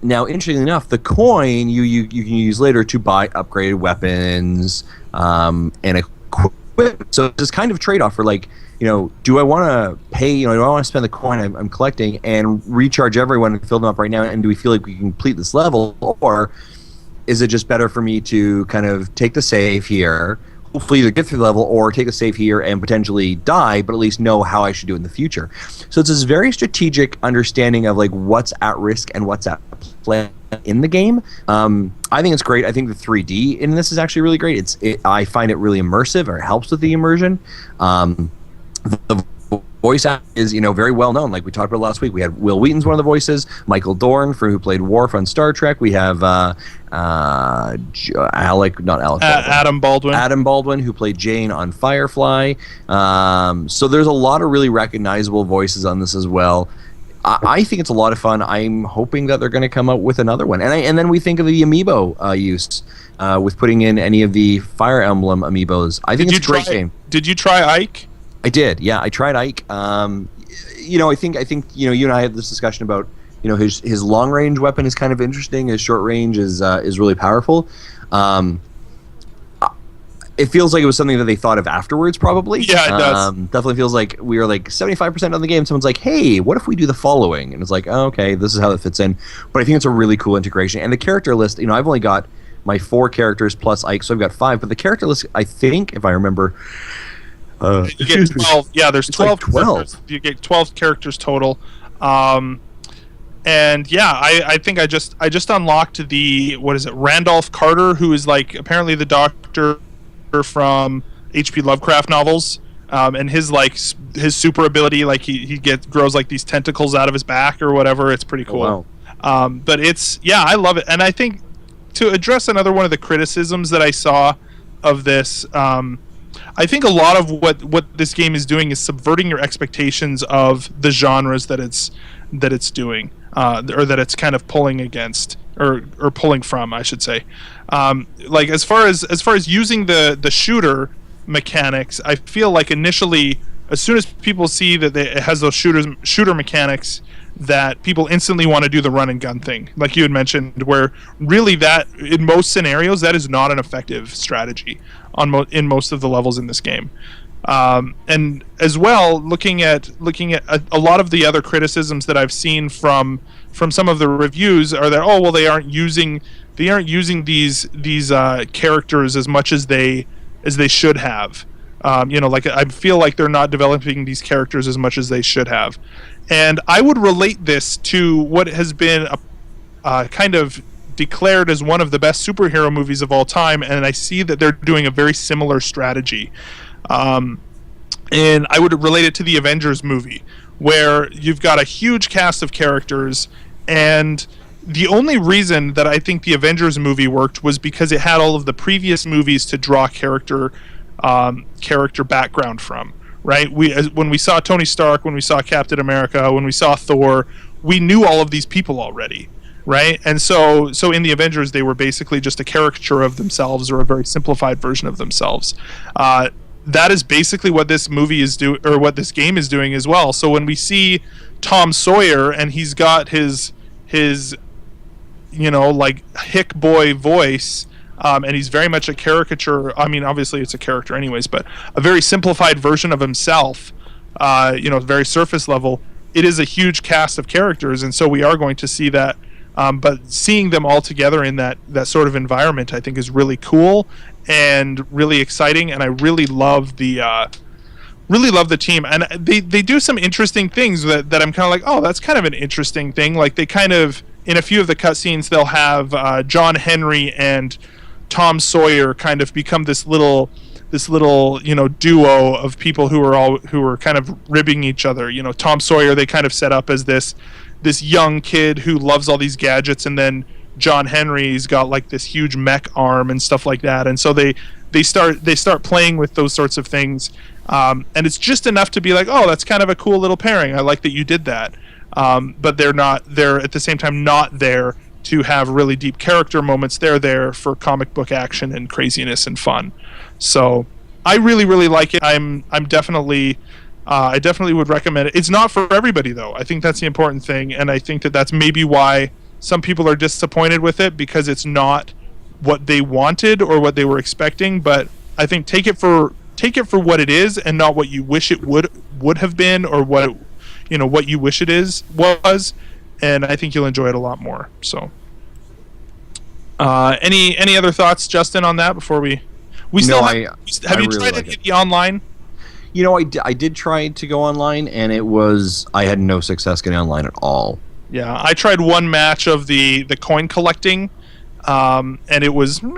now, interestingly enough, the coin you can use later to buy upgraded weapons and equipment. So it's this kind of trade-off for like, do I want to pay? Do I want to spend the coin I'm collecting and recharge everyone and fill them up right now? And do we feel like we can complete this level, or is it just better for me to kind of take the save here, hopefully either get through the level, or take the save here and potentially die, but at least know how I should do it in the future? So it's this very strategic understanding of like what's at risk and what's at play in the game. I think it's great. I think the 3D in this is actually really great. I find it really immersive, or it helps with the immersion. The voice act is very well known, like we talked about last week. We had Will Wheaton's one of the voices, Michael Dorn who played Worf on Star Trek. We have Adam Baldwin, who played Jane on Firefly. So there's a lot of really recognizable voices on this as well. I think it's a lot of fun. I'm hoping that they're going to come out with another one, and then we think of the amiibo use with putting in any of the Fire Emblem amiibos. I think it's a great game. Did you try Ike? I did, yeah. I tried Ike. I think you and I had this discussion about his long range weapon is kind of interesting. His short range is really powerful. It feels like it was something that they thought of afterwards, probably. Yeah, it does. Definitely feels like we were like 75% on the game. Someone's like, "Hey, what if we do the following?" And it's like, oh, "Okay, this is how that fits in." But I think it's a really cool integration. And the character list, I've only got my 4 characters plus Ike, so I've got 5. But the character list, I think, if I remember. You get 12. Yeah, there's 12. Like 12. You get 12 characters total. And yeah, I think I just unlocked the, what is it, Randolph Carter, who is like apparently the doctor from H.P. Lovecraft novels, and his super ability, like he grows like these tentacles out of his back or whatever. It's pretty cool. Oh, wow. But I love it, and I think to address another one of the criticisms that I saw of this, I think a lot of what this game is doing is subverting your expectations of the genres that it's doing, or that it's kind of pulling against, or pulling from, I should say. Like as far as using the shooter mechanics, I feel like initially, as soon as people see that it has those shooter mechanics, that people instantly want to do the run and gun thing, like you had mentioned, where really that in most scenarios that is not an effective strategy in most of the levels in this game. And as well, looking at a lot of the other criticisms that I've seen from some of the reviews are that they aren't using these characters as much as they should have. Like I feel like they're not developing these characters as much as they should have. And I would relate this to what has been kind of declared as one of the best superhero movies of all time, and I see that they're doing a very similar strategy. And I would relate it to the Avengers movie, where you've got a huge cast of characters, and the only reason that I think the Avengers movie worked was because it had all of the previous movies to draw character background from. Right? When we saw Tony Stark, when we saw Captain America, when we saw Thor, we knew all of these people already, right? And so in the Avengers, they were basically just a caricature of themselves, or a very simplified version of themselves. That is basically what this movie is doing, or what this game is doing as well. So when we see Tom Sawyer and he's got his like hick boy voice, and he's very much a caricature. I mean, obviously it's a character anyways, but a very simplified version of himself, very surface level. It is a huge cast of characters, and so we are going to see that. But seeing them all together in that sort of environment, I think, is really cool and really exciting, and I really love the team. And they do some interesting things that I'm kind of like, oh, that's kind of an interesting thing. Like they kind of, in a few of the cutscenes, they'll have John Henry and Tom Sawyer kind of become this little duo of people who are kind of ribbing each other. Tom Sawyer, they kind of set up as this young kid who loves all these gadgets, and then John Henry's got like this huge mech arm and stuff like that. And so they start playing with those sorts of things, and it's just enough to be like, oh, that's kind of a cool little pairing. I like that you did that. But they're at the same time not there to have really deep character moments. They're there for comic book action and craziness and fun. So I really, really like it. I definitely would recommend it. It's not for everybody though. I think that's the important thing, and I think that's maybe why some people are disappointed with it, because it's not what they wanted or what they were expecting. But I think take it for what it is, and not what you wish it would have been, or what you wish it was. And I think you'll enjoy it a lot more. So, any other thoughts, Justin, on that before we still have you really tried like it online? I did try to go online, and I had no success getting online at all. Yeah, I tried one match of the coin collecting, and it was all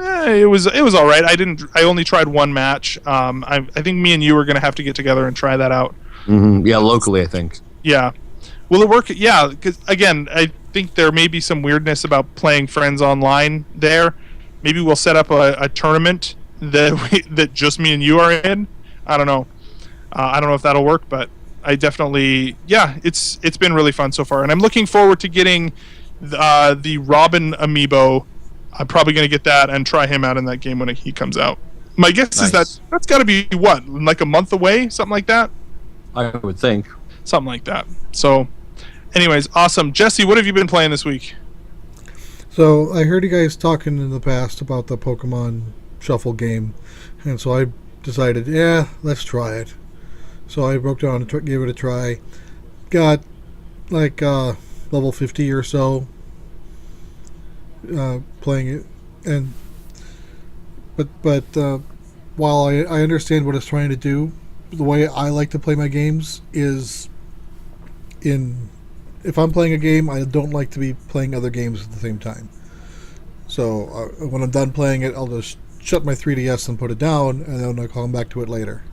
right. I only tried one match. I think me and you are going to have to get together and try that out. Mm-hmm. Yeah, locally, I think. Yeah. Will it work? Yeah, because again, I think there may be some weirdness about playing friends online there. Maybe we'll set up a tournament that just me and you are in. I don't know. I don't know if that'll work, but I definitely, it's been really fun so far, and I'm looking forward to getting the Robin amiibo. I'm probably going to get that and try him out in that game when he comes out. My guess is that's got to be what, like a month away, something like that. I would think something like that. So, anyways, awesome. Jesse, what have you been playing this week? So I heard you guys talking in the past about the Pokemon Shuffle game, and so I decided, let's try it. So I broke down and gave it a try. Got like level 50 or so playing it, and but while I understand what it's trying to do, the way I like to play my games is in if I'm playing a game, I don't like to be playing other games at the same time. So when I'm done playing it, I'll just shut my 3DS and put it down, and then I'll come back to it later.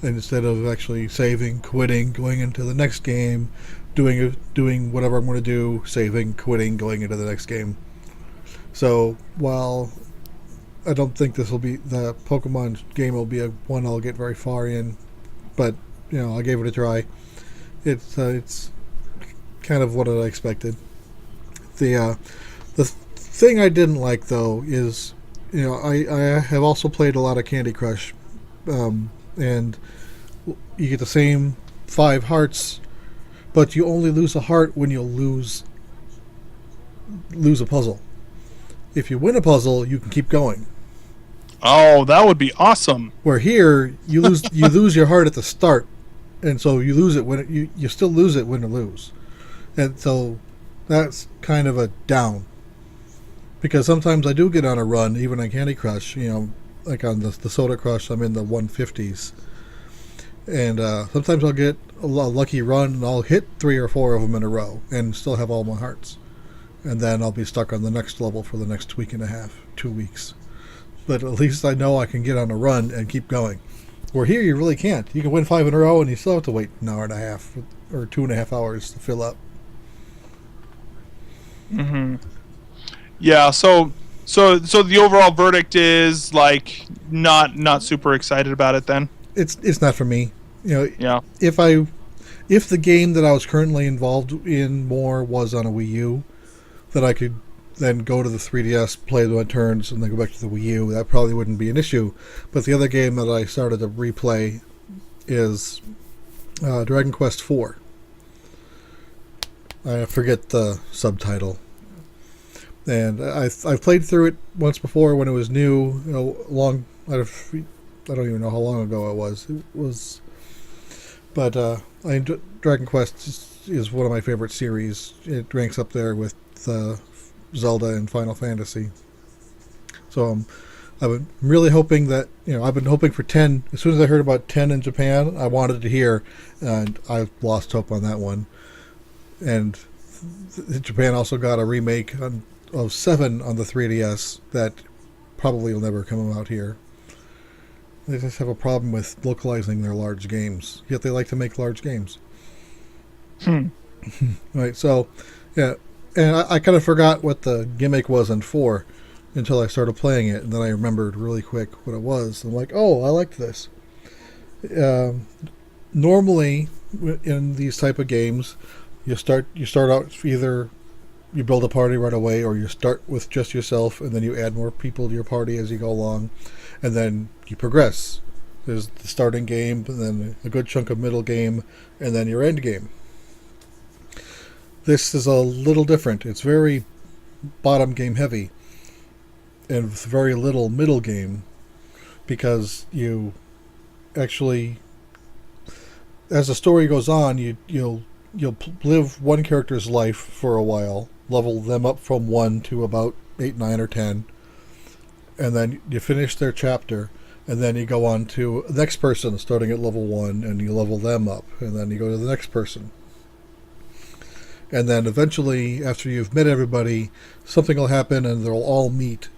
And instead of actually saving, quitting, going into the next game, doing whatever I'm going to do, saving, quitting, going into the next game. So while I don't think this will be the Pokemon game will be a one I'll get very far in, but I gave it a try. It's kind of what I expected. The thing I didn't like though is I have also played a lot of Candy Crush, and you get the same 5 hearts, but you only lose a heart when you lose a puzzle. If you win a puzzle, you can keep going. Oh, that would be awesome. Where here you lose your heart at the start, and so you lose it when you still lose it when you lose, and so that's kind of a down. Because sometimes I do get on a run, even on Candy Crush, like on the Soda Crush, I'm in the 150s. And sometimes I'll get a lucky run, and I'll hit 3 or 4 of them in a row, and still have all my hearts. And then I'll be stuck on the next level for the next week and a half, 2 weeks. But at least I know I can get on a run and keep going. Where here you really can't. You can win 5 in a row, and you still have to wait an hour and a half, or 2.5 hours to fill up. Mm-hmm. Yeah, so the overall verdict is like not super excited about it then. It's not for me. Yeah. If the game that I was currently involved in more was on a Wii U, that I could then go to the 3DS, play my turns, and then go back to the Wii U, that probably wouldn't be an issue. But the other game that I started to replay is Dragon Quest IV. I forget the subtitle. And I've played through it once before when it was new. I don't even know how long ago it was. But Dragon Quest is one of my favorite series. It ranks up there with Zelda and Final Fantasy. So I've been really hoping that I've been hoping for 10. As soon as I heard about 10 in Japan, I wanted to hear, and I lost hope on that one. And Japan also got a remake of 7 on the 3DS that probably will never come out here. They just have a problem with localizing their large games, yet they like to make large games. Right, so yeah, and I kind of forgot what the gimmick was in 4 until I started playing it, and then I remembered really quick what it was. I'm like, oh, I liked this. Normally in these type of games, you start out either you build a party right away, or you start with just yourself, and then you add more people to your party as you go along, and then you progress. There's the starting game, and then a good chunk of middle game, and then your end game. This is a little different. It's very bottom game heavy, and with very little middle game, because you actually, as the story goes on, you'll live one character's life for a while, level them up from 1 to about 8, 9, or 10, and then you finish their chapter, and then you go on to the next person starting at level 1, and you level them up, and then you go to the next person. And then eventually, after you've met everybody, something will happen and they'll all meet,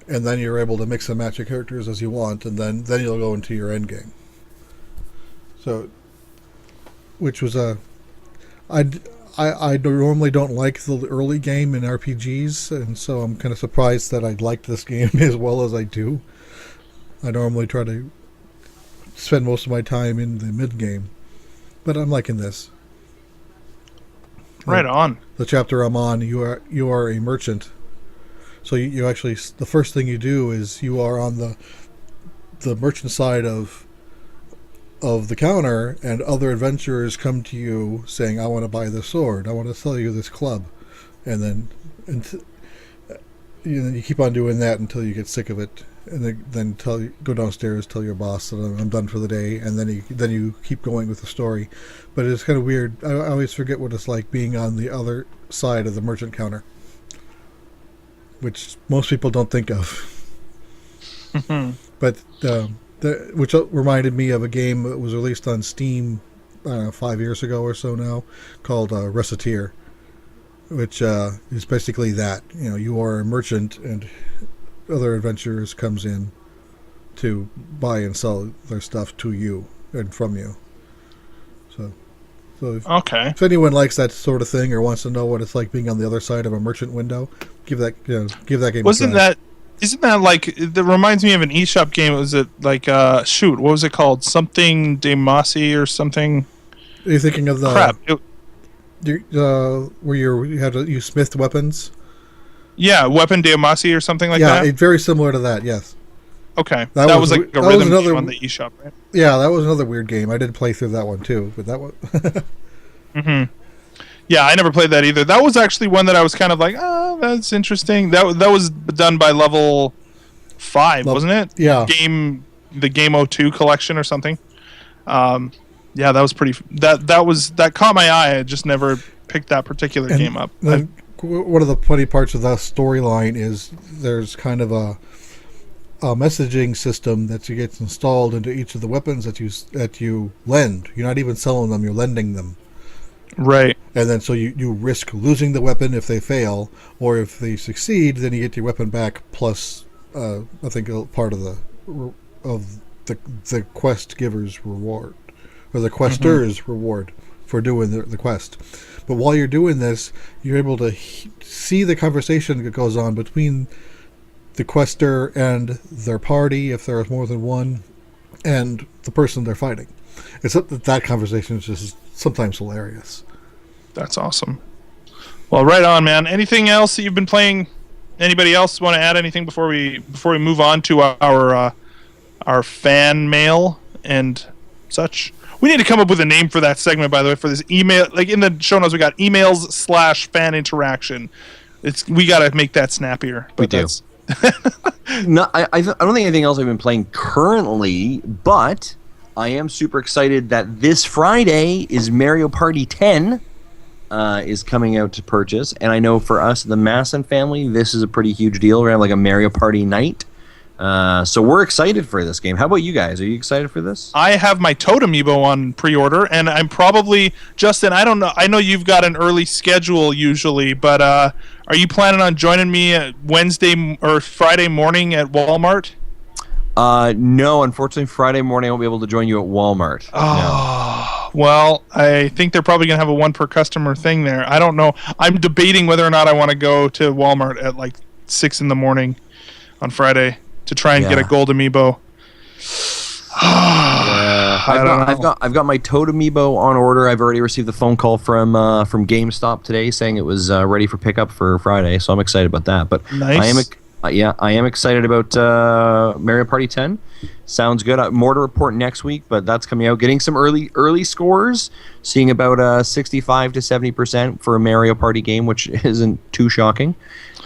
and then you're able to mix and match your characters as you want, and then you'll go into your end game. So, which was I normally don't like the early game in RPGs, and so I'm kind of surprised that I liked this game as well as I do. I normally try to spend most of my time in the mid game, but I'm liking this. Right on. The chapter I'm on, you are a merchant, so you actually, the first thing you do is you are on the merchant side of the counter, and other adventurers come to you saying, I want to buy this sword, I want to sell you this club, and then you keep on doing that until you get sick of it, and then go downstairs, tell your boss that I'm done for the day, and then you keep going with the story. But it's kind of weird. I always forget what it's like being on the other side of the merchant counter, which most people don't think of. But which reminded me of a game that was released on Steam 5 years ago or so now, called Recettear, which is basically that. You are a merchant, and other adventurers comes in to buy and sell their stuff to you and from you. So if anyone likes that sort of thing or wants to know what it's like being on the other side of a merchant window, give that game a try. Isn't that like, that reminds me of an eShop game? Was it like, what was it called? Something de Masi or something? Are you thinking of the... Crap. Where you had to use Smith weapons? Yeah, Weapon de Masi or something like that? Yeah, very similar to that, yes. Okay. That was like a rhythm game on the eShop, right? Yeah, that was another weird game. I did play through that one too, but that one... Mm-hmm. Yeah, I never played that either. That was actually one that I was kind of like, oh, that's interesting. That was done by Level 5, wasn't it? Yeah. The Game 02 collection or something. Yeah, that was pretty... That caught my eye. I just never picked that particular game up. One of the funny parts of that storyline is there's kind of a messaging system that gets installed into each of the weapons that you lend. You're not even selling them, you're lending them. Right. And then so you risk losing the weapon if they fail, or if they succeed, then you get your weapon back plus I think a part of the quest giver's reward, or the quester's reward for doing the quest. But while you're doing this, you're able to see the conversation that goes on between the quester and their party, if there is more than one, and the person they're fighting. It's that conversation is just sometimes hilarious. That's awesome. Well, right on, man. Anything else that you've been playing? Anybody else want to add anything before we move on to our fan mail and such? We need to come up with a name for that segment, by the way, for this email. Like in the show notes, we got emails/fan interaction. We got to make that snappier. We do. No, I don't think anything else I've been playing currently, but I am super excited that this Friday is Mario Party 10 is coming out to purchase, and I know for us, the Masson family, this is a pretty huge deal. We're gonna have like a Mario Party night. So we're excited for this game. How about you guys? Are you excited for this? I have my Toad Amiibo on pre-order, and I'm probably... Justin, I don't know. I know you've got an early schedule usually, but are you planning on joining me at Wednesday or Friday morning at Walmart? No, unfortunately, Friday morning I won't be able to join you at Walmart. Oh, no. Well, I think they're probably going to have a one per customer thing there. I don't know. I'm debating whether or not I want to go to Walmart at like 6 in the morning on Friday to try and get a gold amiibo. I've got my Toad Amiibo on order. I've already received the phone call from GameStop today saying it was ready for pickup for Friday, so I'm excited about that. But nice. I am excited about Mario Party 10. Sounds good. More to report next week, but that's coming out. Getting some early scores, seeing about 65 to 70% for a Mario Party game, which isn't too shocking.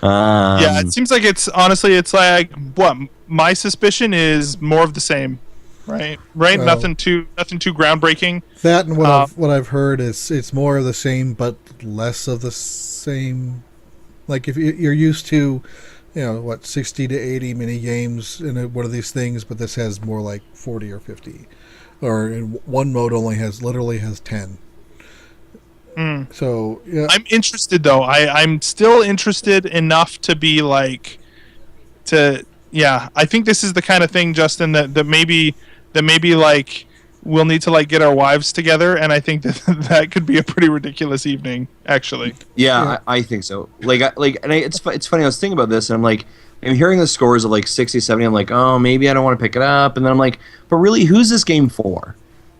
Yeah, it seems like it's like what my suspicion is more of the same, right? Well, nothing too groundbreaking. That and what I've heard is it's more of the same but less of the same. Like if you're used to, 60 to 80 mini games in one of these things, but this has more like 40 or 50, or in one mode literally has 10. So yeah, I'm interested though. I'm still interested enough to be like, I think this is the kind of thing, Justin, that maybe like we'll need to like get our wives together, and I think that could be a pretty ridiculous evening, actually. Yeah. I think so. It's funny. I was thinking about this, and I'm like, I'm hearing the scores of like 60, 70. I'm like, oh, maybe I don't want to pick it up, and then I'm like, but really, who's this game for?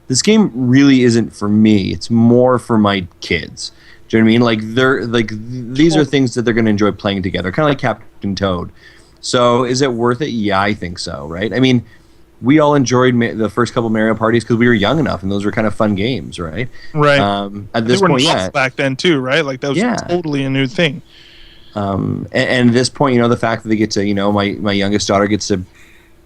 This game really isn't for me. It's more for my kids. Do you know what I mean? Like these are things that they're going to enjoy playing together, kind of like Captain Toad. So is it worth it? Yeah, I think so. Right? I mean, we all enjoyed the first couple Mario parties because we were young enough, and those were kind of fun games, right? Right. At this point, back then too, right? Like that was totally a new thing. And at this point, the fact that they get to, my youngest daughter gets to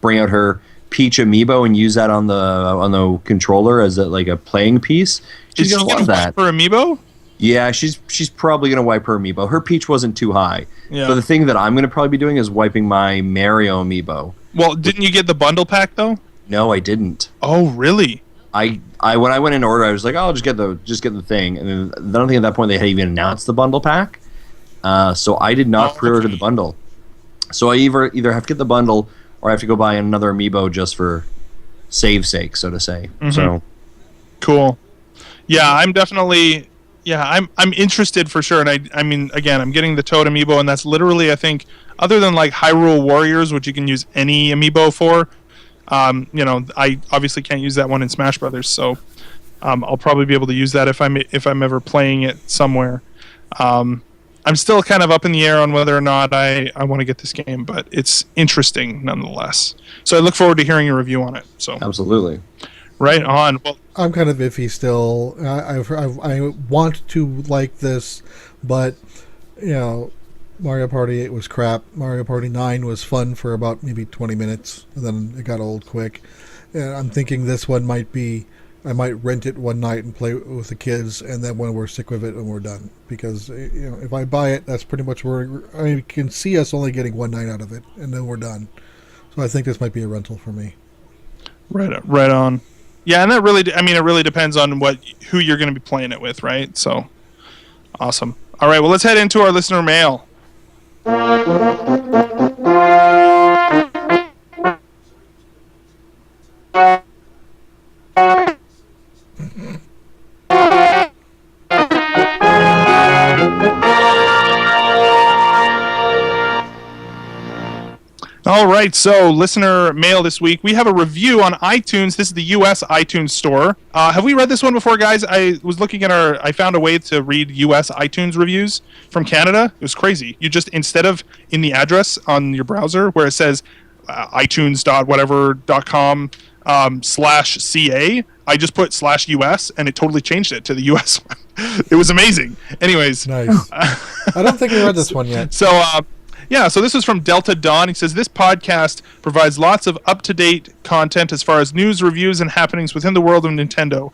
bring out her Peach amiibo and use that on the controller as a playing piece. She's gonna love that. Her amiibo? Yeah, she's probably gonna wipe her amiibo. Her Peach wasn't too high. Yeah. So the thing that I'm gonna probably be doing is wiping my Mario amiibo. Well, didn't you get the bundle pack though? No, I didn't. Oh, really? I when I went in order, I was like, oh, I'll just get the thing, and then I don't think at that point they had even announced the bundle pack. So I did not pre-order the bundle. So I either have to get the bundle or I have to go buy another amiibo just for save sake, so to say. Mm-hmm. So cool. Yeah, I'm definitely. Yeah, I'm interested for sure, and I mean, again, I'm getting the Toad amiibo, and that's literally, I think, other than like Hyrule Warriors, which you can use any amiibo for. I obviously can't use that one in Smash Brothers, so I'll probably be able to use that if I'm ever playing it somewhere. I'm still kind of up in the air on whether or not I want to get this game, but it's interesting nonetheless. So I look forward to hearing your review on it. So absolutely. Right on. Well, I'm kind of iffy still. I want to like this, but Mario Party 8 was crap. Mario Party 9 was fun for about maybe 20 minutes, and then it got old quick. And I'm thinking this one might be. I might rent it one night and play with the kids, and then when we're sick with it and we're done. Because if I buy it, that's pretty much where I can see us only getting one night out of it, and then we're done. So I think this might be a rental for me. Right on. Yeah, and that really, it really depends on who you're going to be playing it with, right? So, awesome. All right, well, let's head into our listener mail. All right, so listener mail this week. We have a review on iTunes. This is the U.S. iTunes store. Have we read this one before, guys? I was looking at I found a way to read U.S. iTunes reviews from Canada. It was crazy. You just, instead of in the address on your browser where it says itunes.whatever.com /CA, I just put /US, and it totally changed it to the U.S. one. It was amazing. Anyways. Nice. I don't think we read this one yet. So, yeah, so this is from Delta Dawn. He says, this podcast provides lots of up-to-date content as far as news, reviews, and happenings within the world of Nintendo.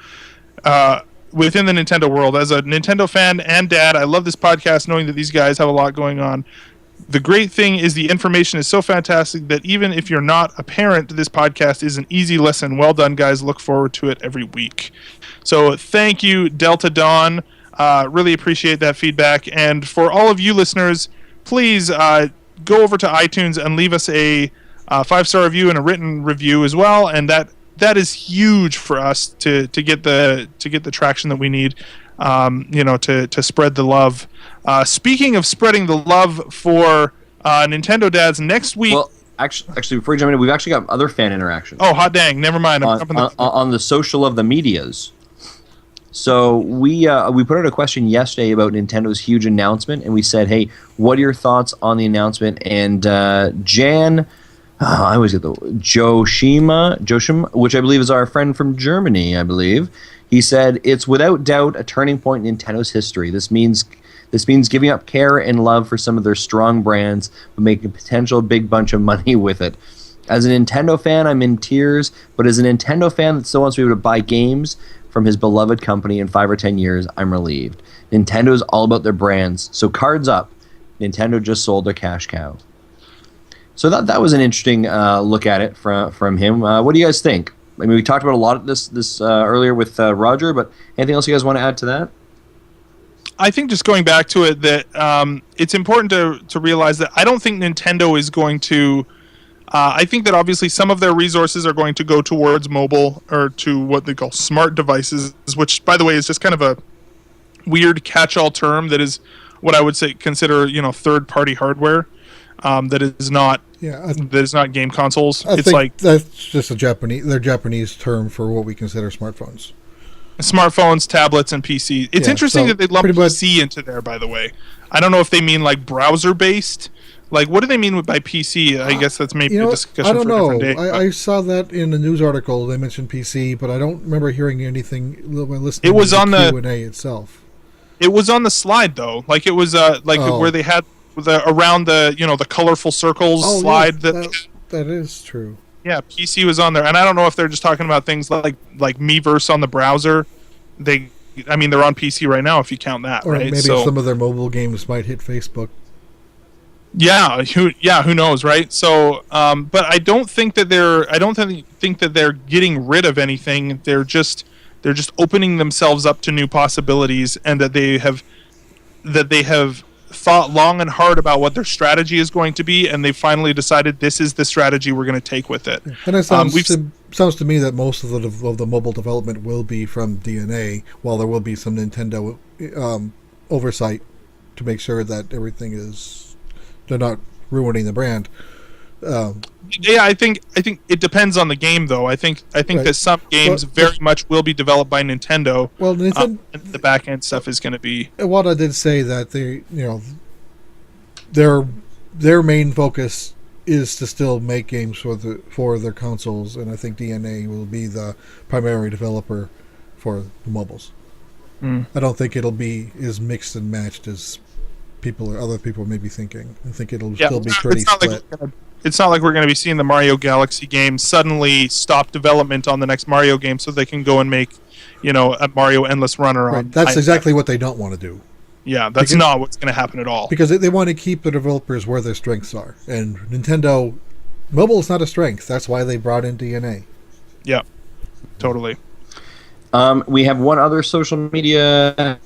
Within the Nintendo world. As a Nintendo fan and dad, I love this podcast knowing that these guys have a lot going on. The great thing is the information is so fantastic that even if you're not a parent, this podcast is an easy listen. Well done, guys. Look forward to it every week. So thank you, Delta Dawn. Really appreciate that feedback. And for all of you listeners, please go over to iTunes and leave us a 5-star review and a written review as well. And that is huge for us to get the traction that we need, to spread the love. Speaking of spreading the love for Nintendo dads, next week. Well, actually, before you jump in, we've actually got other fan interactions. Oh, hot dang! Never mind. On the social of the medias. So we put out a question yesterday about Nintendo's huge announcement, and we said, hey, what are your thoughts on the announcement? And Jan, I always get the Joshima, which I believe is our friend from Germany, I believe. He said, it's without doubt a turning point in Nintendo's history. This means giving up care and love for some of their strong brands, but making a potential big bunch of money with it. As a Nintendo fan, I'm in tears, but as a Nintendo fan that still wants to be able to buy games from his beloved company in 5 or 10 years, I'm relieved. Nintendo is all about their brands, so cards up. Nintendo just sold their cash cow. So that was an interesting look at it from him. What do you guys think? I mean, we talked about a lot of this earlier with Roger, but anything else you guys want to add to that? I think just going back to it, that it's important to realize that I don't think Nintendo is going to. I think that obviously some of their resources are going to go towards mobile or to what they call smart devices, which, by the way, is just kind of a weird catch-all term that is what I would say consider third-party hardware that is not game consoles. It's like that's just their Japanese term for what we consider smartphones. Smartphones, tablets, and PC. It's interesting that they lump PC into there, by the way. I don't know if they mean like browser-based. Like, what do they mean by PC? I guess that's maybe a discussion for a different day. I saw that in a news article. They mentioned PC, but I don't remember hearing anything by listening to the Q&A itself. It was on the slide, though. Like, it was where they had around the colorful circles slide. Yes, that is true. Yeah, PC was on there. And I don't know if they're just talking about things like Miiverse on the browser. They're on PC right now if you count that, or right? Maybe some of their mobile games might hit Facebook. Who knows, right? So, but I don't think that they're getting rid of anything. They're just opening themselves up to new possibilities, and that they have thought long and hard about what their strategy is going to be, and they finally decided this is the strategy we're going to take with it. And it sounds to me that most of the mobile development will be from DNA, while there will be some Nintendo oversight to make sure that everything they're not ruining the brand. I think it depends on the game, though. I think right. that some games very much will be developed by Nintendo. Well, and the back end stuff is going to be. Wada did say that their main focus is to still make games for their consoles, and I think DNA will be the primary developer for the mobiles. I don't think it'll be as mixed and matched as other people may be thinking. I think it'll still be pretty split. It's not like we're going to be seeing the Mario Galaxy game suddenly stop development on the next Mario game so they can go and make, a Mario Endless Runner on. That's exactly what they don't want to do. Yeah, that's not what's going to happen at all. Because they want to keep the developers where their strengths are. And Nintendo, mobile is not a strength. That's why they brought in DNA. Yeah, totally. We have one other social media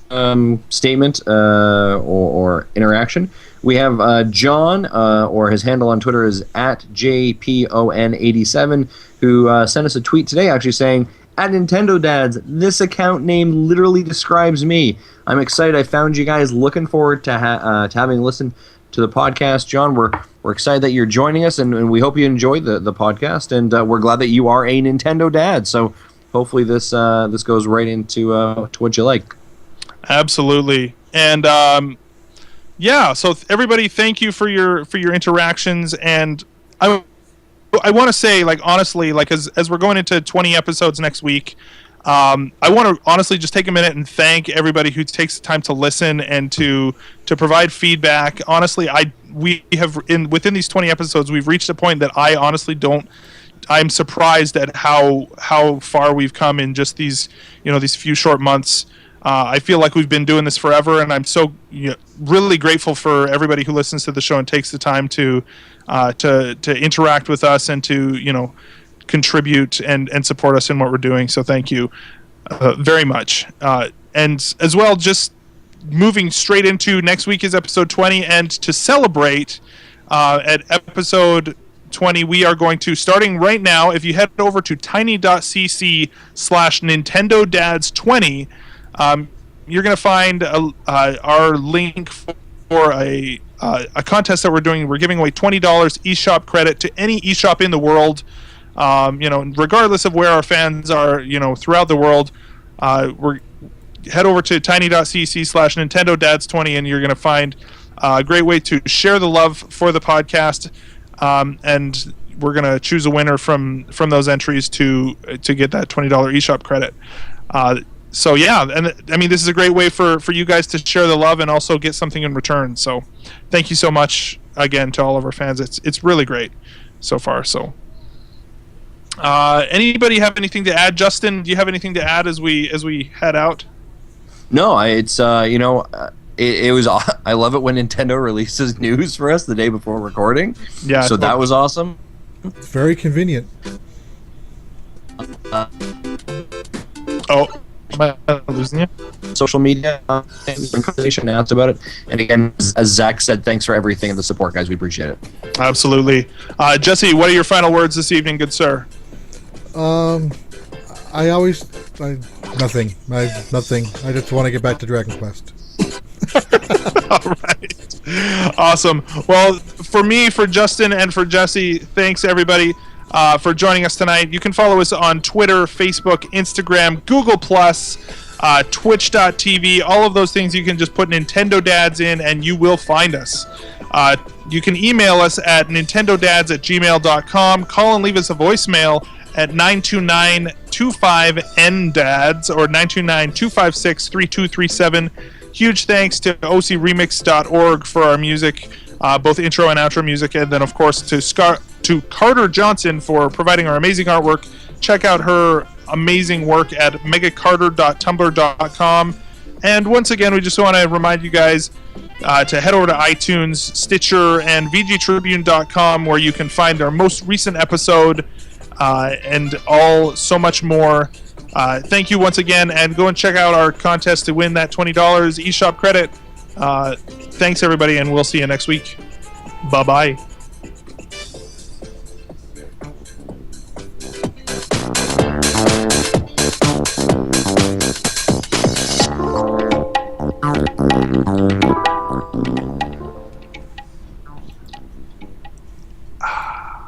statement or interaction. We have John, or his handle on Twitter is @JPON87, who sent us a tweet today actually saying, "At Nintendo Dads, this account name literally describes me. I'm excited I found you guys. Looking forward to having listened to the podcast." John, we're excited that you're joining us, and we hope you enjoyed the podcast, and we're glad that you are a Nintendo Dad. So hopefully this goes right into to what you like. Absolutely. And so everybody, thank you for your interactions. And I want to say, honestly, as we're going into 20 episodes next week, I want to honestly just take a minute and thank everybody who takes the time to listen and to provide feedback. Honestly, within these 20 episodes, we've reached a point that I honestly don't. I'm surprised at how far we've come in just these few short months. I feel like we've been doing this forever, and I'm so really grateful for everybody who listens to the show and takes the time to interact with us and to contribute and support us in what we're doing. So thank you very much. And as well, just moving straight into next week is episode 20, and to celebrate at episode 20, we are going to, starting right now, if you head over to tiny.cc/NintendoDads20, you're going to find our link for a contest that we're doing. We're giving away $20 eShop credit to any eShop in the world, regardless of where our fans are, throughout the world. Head over to tiny.cc/NintendoDads20, and you're going to find a great way to share the love for the podcast. And we're going to choose a winner from those entries to get that $20 eShop credit. So yeah, and I mean, this is a great way for you guys to share the love and also get something in return. So thank you so much again to all of our fans. It's really great so far. So anybody have anything to add? Justin, do you have anything to add as we head out? No, it's It was. I love it when Nintendo releases news for us the day before recording. Yeah. So that was awesome. It's very convenient. Am I losing you? Social media conversation asked about it, and again, as Zach said, thanks for everything and the support, guys. We appreciate it. Absolutely. Jesse, what are your final words this evening, good sir? Nothing. Nothing. I just want to get back to Dragon Quest. All right. Awesome. Well, for me, for Justin, and for Jesse, thanks everybody for joining us tonight. You can follow us on Twitter, Facebook, Instagram, Google+, Twitch.tv, all of those things. You can just put Nintendo Dads in and you will find us. You can email us at nintendodads@gmail.com. Call and leave us a voicemail at 929-25-NDADS or 929-256-3237. Huge thanks to ocremix.org for our music, both intro and outro music, and then of course to Carter Johnson for providing our amazing artwork. Check out her amazing work at megacarter.tumblr.com, And once again, we just want to remind you guys to head over to iTunes, Stitcher, and VGTribune.com, where you can find our most recent episode and so much more. Thank you once again, and go and check out our contest to win that $20 eShop credit. Thanks, everybody, and we'll see you next week. Bye-bye.